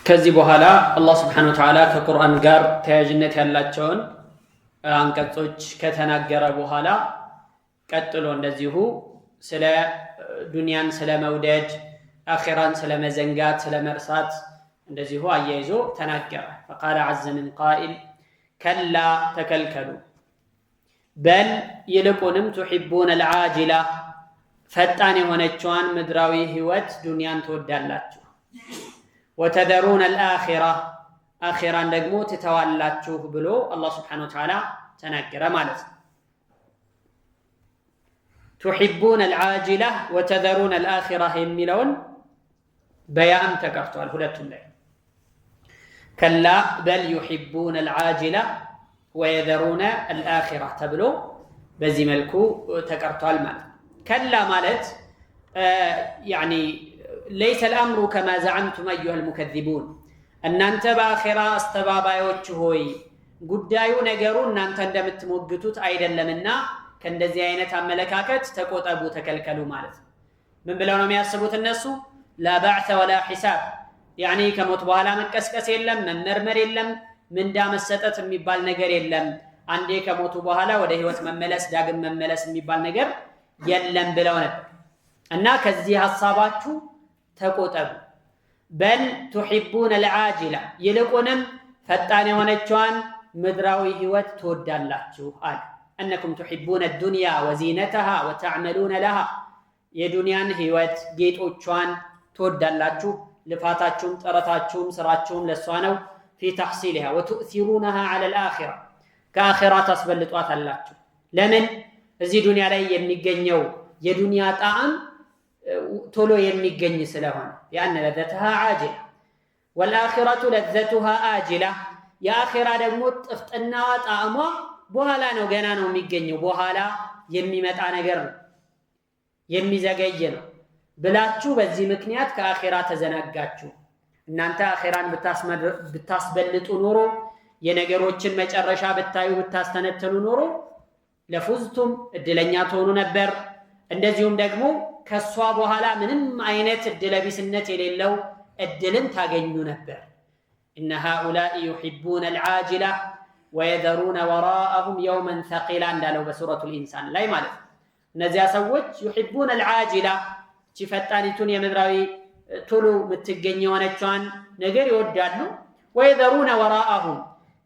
ከዚህ በኋላ አላህ Subhanahu Wa Ta'ala ከቁርአን ጋር ተያያዥነት ያላቸውን አንቀጾች ከተናገረ በኋላ ቀጥሎ እንደዚሁ ስለ ዱንያን ስለ መውደድ አኺራን ስለ መዘንጋት ስለ መርሳት እንደዚሁ አያይዞ ተናገረ። فقال عز من قائل كلا ተከልከሉ በል ይልቁንም تحبون العاجلة ፈጣን የሆነችዋን ምድራዊ ህይወት ዱንያን ትወዳላችሁ وتذرون الآخرة አኺራን ደግሞ ትተዋላችሁ ብሎ አላህ Subhanahu Wa Ta'ala ተናገረ ማለት ነው። تحبون العاجلة وتذرون الآخرة የሚለውን በያም ተቀርቷል ሁለቱም ላይ كلا بل يحبون العاجلة ويذرون الآخرة ተብሎ በዚህ መልኩ ተቀርቷል ማለት كلا ማለት ليس الأمر كما زعمتم أيها المكذبون እናንተ በአኺራ አስተባባዮች ሆይ ጉዳዩ ነገሩ እናንተ እንደምትሞግቱት አይደለምና ከእንደዚህ አይነት አመለካከት ተቆጠቡ ተከልከሉ ማለት ነው። ምን ብለው ነው የሚያስቡት እነሱ? لا بعث ولا حساب ከሞት በኋላ መቀስቀስ የለም መመርመር የለም ምንዳ መሰጠት የሚባል ነገር የለም። አንዴ ከሞቱ በኋላ ወደ ህይወት መመለስ ዳግም መመለስ የሚባል ነገር የለም ብለው ነበር እና ከዚህ ሐሳባችሁ ተቆጠቡ። በል تحبون العاجلة ይልቁንም ፈጣን የሆነችዋን ምድራዊ ህይወት ትወዳላችሁ አለ። أنكم تحبون الدنيا وزينتها وتعملون لها የዱንያን ህይወት ጌጦቿን ትወዳላችሁ ልፋታችሁም ጥረታችሁም ስራችሁም ለሷ ነው في تحصيلها وتؤثرونها على الآخرة كآخرة تسبلطوات አላችሁ ለምን እዚህ ዱንያ ላይ የሚገኘው የዱንያ ጣዕም ቶሎ የሚገኝ ስለሆነ يعني لذتها عاجلة والآخرة لذتها آجلة የአኺራ ደግሞ ጥፍጥናዋ ጣዕሟ በኋላ ነው ገና ነው የሚገኘው በኋላ የሚመጣ ነገር ነው የሚዘገይ ነው ብላችሁ በዚህ ምክንያት ከአኺራ ተዘናጋችሁ እናንተ አኺራን ብታስበልጡ ኖሮ የነገሮችን መጨረሻ ብታዩ ብታስተነተኑ ኖሮ ለፉዝቱም እድለኛ ትሆኑ ነበር እንደዚሁም ደግሞ ከሷ በኋላ ምንም አይነት እድለቢስነት የሌለው እድልን ታገኙ ነበር إن هؤلاء يحبون العاجلة ويذرون وراءهم يوما ثقيلا እንዳለው በሱረቱ الإنسان ላይ ማለት እነዚያ ሰዎች يحبون العاجلة ፈጣኒቱን የምድራዊ ቶሎ ምትገኝ የሆነቿን ነገር ይወዳሉ ويذرون وراءهم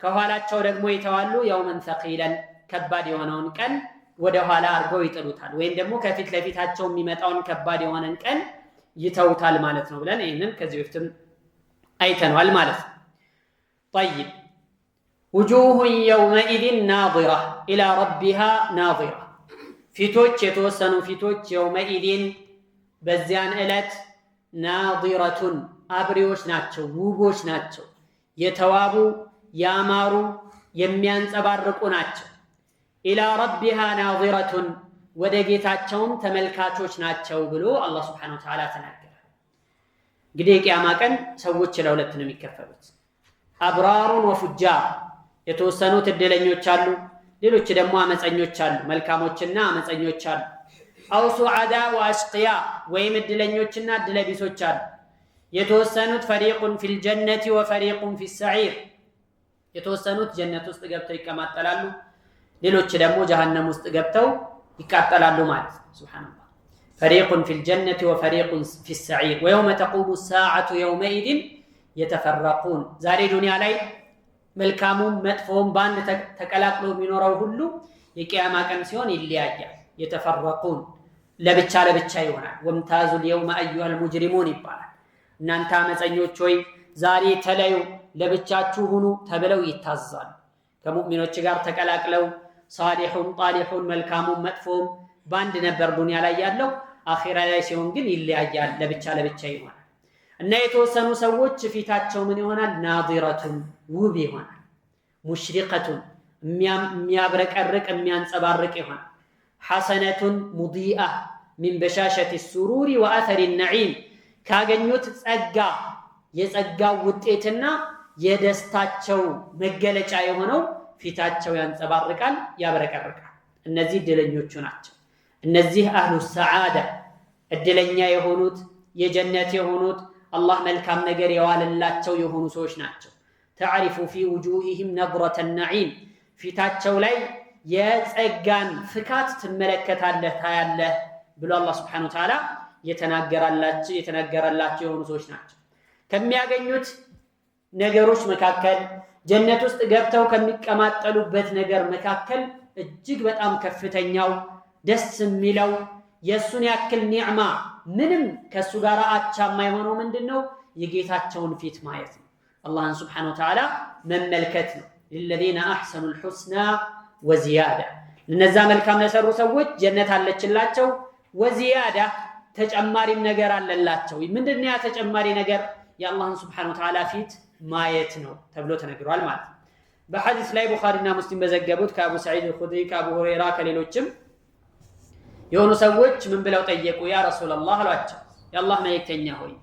ከኋላቸው ደግሞ ይተዋሉ يوما ثقيلا ከባድ የሆነውን ቀን ወደ ኋላ አርገው ይጥሉታል ወይም ደግሞ ከፊት ለፊታቸው የሚመጣውን ከባድ የሆነን ቀን ይተውታል ማለት ነው ብለን ይሄንን ከዚህ በፊትም አይተናል ማለት ነው طيب وجوه يومئذ ناظرة إلى ربها ناظرة ፊቶች የተወሰኑ ፊቶች يومئذ በዚያን ዕለት ናዚረቱን አብሪዎች ናቸው ውቦች ናቸው የተዋቡ ያማሩ የሚያንጸባርቁ ናቸው ኢላ ረቢሃ ናዚረቱን ወደ ጌታቸውም ተመልካቾች ናቸው ብሎ አላህ Subhanahu Wa Ta'ala ተናገረ እንግዲህ የቂያማ ቀን ሰዎች ለሁለት ነው የሚከፈሉት አብራሩን ወፉጃር የተወሰኑት እድለኞች አሉ ሌሎች ደግሞ አመፀኞች አሉ መልካሞችና አመፀኞች አሉ አው ሱዓዳ ወአሽቂያ ወይም እድለኞችና እድለቢሶች አሉ የተወሰኑት ፈሪቁን ፊል ጀነቲ ወፈሪቁን ፊስ ሰዒር የተወሰኑት ጀነት ውስጥ ገብተው ይቀማጠላሉ ሌሎች ደግሞ ጀሃነም ውስጥ ገብተው ይቃጠላሉ ማለት ነው ሱብሃንአላህ ፈሪቁን ፊል ጀነቲ ወፈሪቁን ፊስ ሰዒር ويوم تقوم الساعة يومئذ يتفرقون ዛሬ ዱንያ ላይ መልካሙም መጥፎም ባንድ ተቀላቅሎ የሚኖረው ሁሉ የቂያማ ቀን ሲሆን ይለያያል يتفرقون ለብቻ ለብቻ ይሆናል ወምታዙል የውመ አዩሀል ሙጅሪሙን ይባላል እናንተ አመፀኞች ሆይ ዛሬ ተለዩ ለብቻችሁ ሁኑ ተብለው ይታዛሉ ከሙእሚኖች ጋር ተቀላቅለው ሷሊሁን ጣሊሁን መልካሙም መጥፎም ባንድ ነበር ዱንያ ላይ ያለው አኺራ ላይ ሲሆን ግን ይለያያል ለብቻ ለብቻ ይሆናል እና የተወሰኑ ሰዎች ፊታቸው ምን ይሆናል ናዚረቱን ውብ ይሆናል ሙሽሪቀቱን የሚያብረቀርቅ የሚያንጸባርቅ ይሆናል ሐሰነቱን ሙዲአ من بشاشة السرور وأثر النعيم ካገኙት ጸጋ የጸጋው ውጤትና የደስታቸው መገለጫ የሆነው ፊታቸው ያንጸባርቃል ያብረቀርቃል እነዚህ እድለኞቹ ናቸው እነዚህ አህሉ ሰዓዳ እድለኛ የሆኑት የጀነት የሆኑት አላህ መልካም ነገር የዋለላቸው የሆኑ ሰዎች ናቸው تعرف في وجوههم نظرة النعيم ፊታቸው ላይ የጸጋን ፍካት ትመለከታለህ ታያለህ ብሎ አላህ Subhanahu Wa Ta'ala የተናገራላቸው የሆኑ ሰዎች ናቸው ከሚያገኙት ነገሮች መካከል ጀነት ውስጥ ገብተው ከሚቀማጠሉበት ነገር መካከል እጅግ በጣም ከፍተኛው ደስ የሚለው የሱን ያክል ኒዕማ ምንም ከሱ ጋር አቻ የማይሆነው ምንድነው የጌታቸውን ፊት ማየት ነው አላህን Subhanahu Wa Ta'ala መመልከት ነው للذين احسنوا الحسنى وزياده ለነዛ መልካም ለሰሩ ሰዎች ጀነት አለችላቸው ወዚያዳ ተጨማሪም ነገር አለላቸው ምንድነው ያ ተጨማሪ ነገር የአላህን Subhanahu Wa Ta'ala ፊት ማየት ነው ተብሎ ተነግሯል ማለት ነው በሐዲስ ላይ ቡኻሪና ሙስሊም በዘገቡት ከአቡ ሰዒድ አልኹድሪ ከአቡ ሁረይራ ከሌሎችም የሆኑ ሰዎች ምን ብለው ጠየቁ ያ ረሱላህ አሏቸው የአላህ መልእክተኛ ሆይ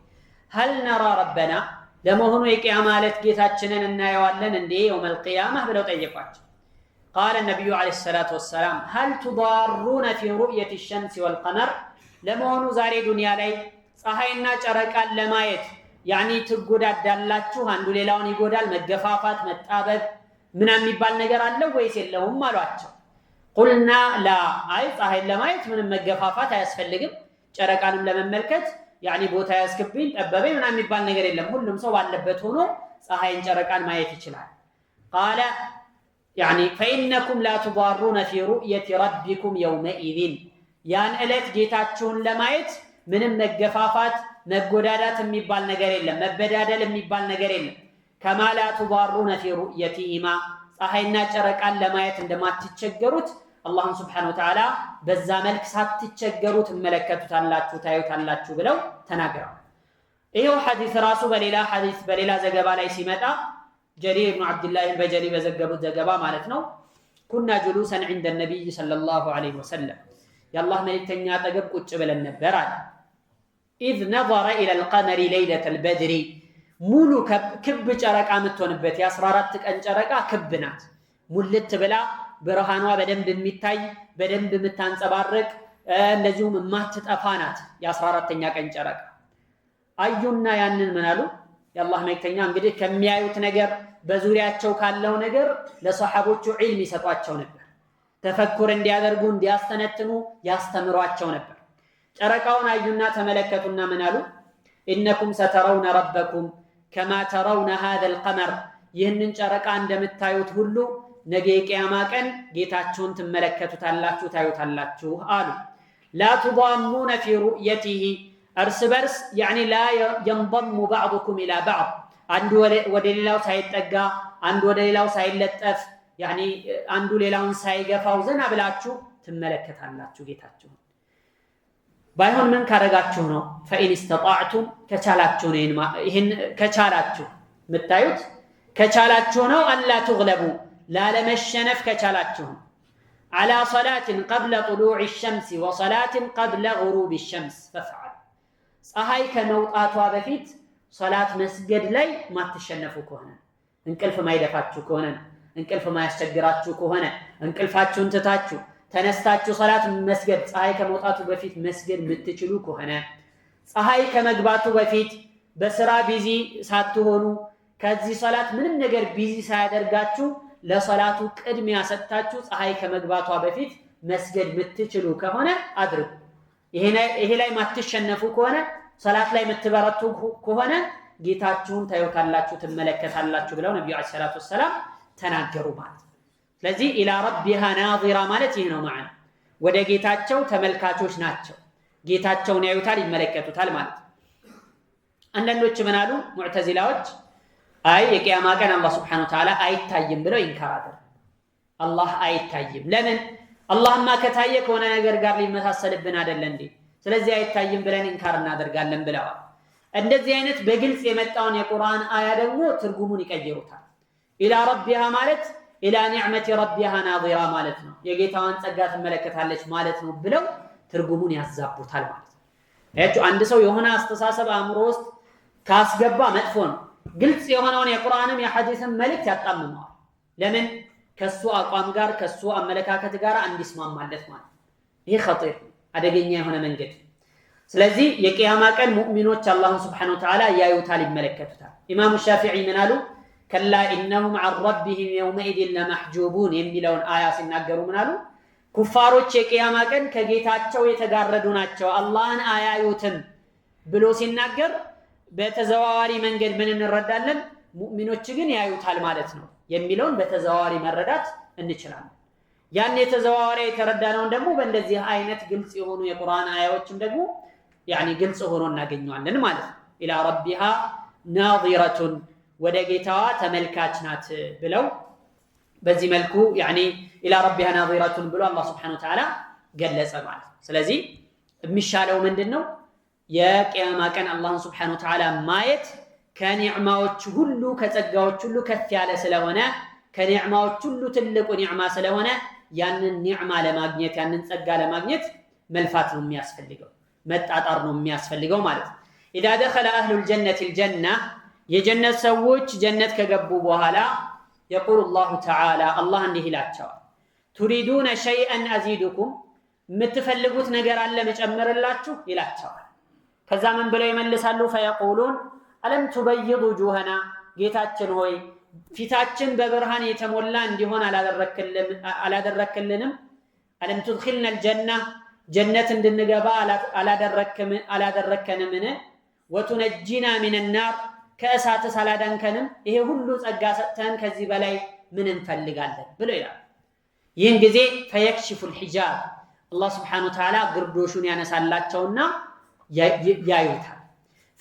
هل نرى ربنا ለመሆኑ የቂያማ ዕለት ጌታችንን እናየዋለን እንዴ يوم القيامه ብለው ጠየቋቸው قال النبي عليه الصلاه والسلام هل تضارون في رؤيه الشمس والقمر ለመሆኑ ዛሬ ዱንያ ላይ ፀሐይና ጨረቃን ለማየት ያኒ ትጎዳዳላችሁ አንዱ ሌላውን ይጎዳል መገፋፋት መጣበብ ምን የሚባል ነገር አለ ወይስ የለውም አሏቸው قلنا لا አይ ፀሐይን ለማየት ምንም መገፋፋት አያስፈልግም ጨረቃንም ለመመልከት ያኒ ቦታ ያስከብኝ ጠበበኝ ምን የሚባል ነገር የለም ሁሉም ሰው ባለበት ሆኖ ፀሐይን ጨረቃን ማየት ይችላል قال يعني فإنكم لا تضارون في رؤية ربكم يومئذ ያን ዕለት ጌታችሁን ለማየት ምንም መገፋፋት መጎዳዳት የሚባል ነገር የለም፣ መበዳደል የሚባል ነገር የለም። ከማ ላ ቱዳሩነ ፊ ሩእየቲሂማ ፀሐይና ጨረቃን ለማየት እንደማትቸገሩት አላህም ሱብሓነሁ ወተዓላ በዛ መልክ ሳትቸገሩ ትመለከቱታላችሁ ታዩታላችሁ ብለው ተናግረዋል። ይሄው ሐዲስ ራሱ በሌላ ዘገባ ላይ ሲመጣ ጀሪር ኢብኑ አብዱላህ በጀሪ በዘገቡት ዘገባ ማለት ነው ኩና ጁሉሰን ዐንደ ነቢይ ሰለላሁ ዐለይሂ ወሰለም የአላህ መልእክተኛ አጠገብ ቁጭ ብለን ነበር አለ። ኢዝ ነዘረ ኢለል ቀመሪ ለይለተል በድሪ ሙሉ ክብ ጨረቃ የምትሆንበት የ14 ቀን ጨረቃ ክብ ናት። ሙልት ብላ ብርሃኗ በደንብ የሚታይ በደንብ የምታንጸባርቅ እንደዚሁም የማትጠፋ ናት የ14ኛ ቀን ጨረቃ። አዩና ያንን ምን አሉ? የአላህ መልእክተኛ እንግዲህ ከሚያዩት ነገር በዙሪያቸው ካለው ነገር ለሰሐቦቹ ዒልም ይሰጧቸው ነበር። ተፈኩር እንዲያደርጉ እንዲያስተነትኑ ያስተምሯቸው ነበር። ጨረቃውን አዩና ተመለከቱና ምን አሉ? ኢነኩም ሰተረውነ ረበኩም ከማ ተረውነ ሃዘል ቀመር ይህንን ጨረቃ እንደምታዩት ሁሉ ነገ የቂያማ ቀን ጌታችሁን ትመለከቱታላችሁ ታዩታላችሁ አሉ። ላ ቱዳሙነ ፊ ሩእየቲሂ እርስ በርስ ያኒ ላ የንضሙ ባዕዱኩም ኢላ ባዕድ አንዱ ወደ ሌላው ሳይጠጋ አንዱ ወደ ሌላው ሳይለጠፍ ያኒ አንዱ ሌላውን ሳይገፋው ዘና ብላችሁ ትመለከታላችሁ ጌታችሁን። ባይሆን ምን ካረጋችሁ ነው? ፈኢን ኢስተጣዕቱም ከቻላችሁ ነው። ይሄን ከቻላችሁ የምታዩት ከቻላችሁ ነው። አላ ትግለቡ ላለመሸነፍ ከቻላችሁ አላ ሰላትን ቀብለ ጡሉዕ ሸምሲ ወሰላትን ቀብለ ጉሩብ ሸምስ ፈፍዐል ፀሐይ ከመውጣቷ በፊት ሰላት መስገድ ላይ ማትሸነፉ ከሆነ እንቅልፍ ማይደፋችሁ ከሆነ እንቅልፍ ማያስቸግራችሁ ከሆነ እንቅልፋችሁን ትታችሁ ተነስታችሁ ሰላት መስገድ ፀሐይ ከመውጣቱ በፊት መስገድ የምትችሉ ከሆነ ፀሐይ ከመግባቱ በፊት በስራ ቢዚ ሳትሆኑ ከዚህ ሰላት ምንም ነገር ቢዚ ሳያደርጋችሁ ለሰላቱ ቅድሚያ ሰጥታችሁ ፀሐይ ከመግባቷ በፊት መስገድ የምትችሉ ከሆነ አድርጉ። ይሄ ላይ ማትሸነፉ ከሆነ ሰላት ላይ የምትበረቱ ከሆነ ጌታችሁን ታዩታላችሁ ትመለከታላችሁ ብለው ነብዩ አለይሂ ሰላቱ ወሰላም ተናገሩ ማለት። ስለዚህ ኢላ ረቢሃ ናዚራ ማለት ይሄ ነው ማለት ወደ ጌታቸው ተመልካቾች ናቸው። ጌታቸውን ያዩታል ይመለከቱታል ማለት። አንዳንዶች ምን አሉ? ሙዕተዚላዎች አይ የቂያማ ቀን አላህ ሱብሓነሁ ወተዓላ አይታይም ብለው ይንካራሉ። አላህ አይታይም ለምን? አላህማ ከታየ ከሆነ ነገር ጋር ሊመሳሰልብን አይደለ እንዴ? ስለዚህ አይታይም ብለን ኢንካር እናደርጋለን ብለዋል። እንደዚህ አይነት በግልጽ የመጣውን የቁርአን አያ ደግሞ ትርጉሙን ይቀይሩታል። ኢላ ረቢሃ ማለት ኢላ ኒዕመቲ ረቢሃ ናዚራ ማለት ነው። የጌታዋን ጸጋ ትመለከታለች ማለት ነው ብለው ትርጉሙን ያዛቡታል ማለት ነው። እያችሁ አንድ ሰው የሆነ አስተሳሰብ አእምሮ ውስጥ ካስገባ መጥፎ ነው። ግልጽ የሆነውን የቁርአንም የሐዲስን መልእክት ያጣምመዋል። ለምን? ከሱ አቋም ጋር ከሱ አመለካከት ጋር እንዲስማማለት ማለት ነው። ይሄ ኸጢር አደገኛ የሆነ መንገድ። ስለዚህ የቂያማ ቀን ሙእሚኖች አላህን ሱብሓነሁ ወተዓላ ያዩታል ይመለከቱታል። ኢማሙ ሻፊዒ ምን አሉ? ከላ ኢነሁም ዐን ረቢሂም የውመኢዝን ለመሕጁቡን የሚለውን አያ ሲናገሩ ምን አሉ? ኩፋሮች የቂያማ ቀን ከጌታቸው የተጋረዱ ናቸው አላህን አያዩትም ብሎ ሲናገር በተዘዋዋሪ መንገድ ምን እንረዳለን? ሙእሚኖች ግን ያዩታል ማለት ነው የሚለውን በተዘዋዋሪ መረዳት እንችላለን። ያን የተዘዋዋሪ የተረዳነውን ደግሞ በእንደዚህ አይነት ግልጽ የሆኑ የቁርአን አያዎችም ደግሞ ያኒ ግልጽ ሆኖ እናገኘዋለን ማለት ነው። ኢላ ረቢሃ ናዚረቱን ወደ ጌታዋ ተመልካች ናት ብለው በዚህ መልኩ ያኒ ኢላ ረቢሃ ናዚረቱን ብሎ አላህ ሱብሓነሁ ወተዓላ ገለጸ ማለት ነው። ስለዚህ የሚሻለው ምንድነው? የቂያማ ቀን አላህን ሱብሓነሁ ወተዓላ ማየት ከኒዕማዎች ሁሉ ከጸጋዎች ሁሉ ከፍ ያለ ስለሆነ ከኒዕማዎች ሁሉ ትልቁ ኒዕማ ስለሆነ ያንን ኒዕማ ለማግኘት ያንን ጸጋ ለማግኘት መልፋት ነው የሚያስፈልገው፣ መጣጣር ነው የሚያስፈልገው ማለት ነው። ኢዛ ደኸለ አህሉል ጀነቲ አልጀና የጀነት ሰዎች ጀነት ከገቡ በኋላ የቁሉ አላሁ ተዓላ አላህ እንዲህ ይላቸዋል፣ ቱሪዱነ ሸይአን አዚዱኩም የምትፈልጉት ነገር አለ መጨመርላችሁ ይላቸዋል። ከዛ ምን ብለው ይመልሳሉ? ፈየቁሉን አለም ቱበይድ ውጁሀና ጌታችን ሆይ ፊታችን በብርሃን የተሞላ እንዲሆን አላደረክልንም? አለም ትድኺልና አልጀና ጀነት እንድንገባ አላደረከንምን? ወቱነጂና ሚን ናር ከእሳትስ አላዳንከንም? ይሄ ሁሉ ጸጋ ሰጥተን ከዚህ በላይ ምን እንፈልጋለን ብለው ይላል። ይህን ጊዜ ፈየክሽፉል ሒጃብ አላህ ሱብሓነሁ ወተዓላ ግርዶሹን ያነሳላቸውና ያዩታል።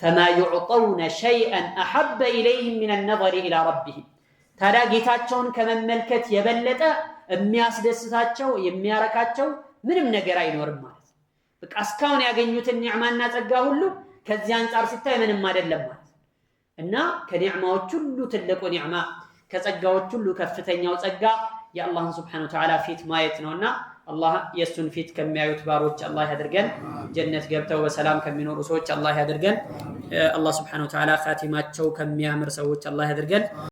فما يعطون شيئا أحب إليهم من النظر إلى ربهم ታዲያ ጌታቸውን ከመመልከት የበለጠ የሚያስደስታቸው የሚያረካቸው ምንም ነገር አይኖርም ማለት በቃ እስካሁን ያገኙትን ኒዕማና ጸጋ ሁሉ ከዚህ አንፃር ሲታይ ምንም አይደለም ማለት እና ከኒዕማዎች ሁሉ ትልቁ ኒዕማ ከጸጋዎች ሁሉ ከፍተኛው ጸጋ የአላህን Subhanahu Wa Ta'ala ፊት ማየት ነውና አላህ የሱን ፊት ከሚያዩት ባሮች አላህ ያድርገን ጀነት ገብተው በሰላም ከሚኖሩ ሰዎች አላህ ያድርገን አላህ Subhanahu Wa Ta'ala ኻቲማቸው ከሚያምር ሰዎች አላህ ያድርገን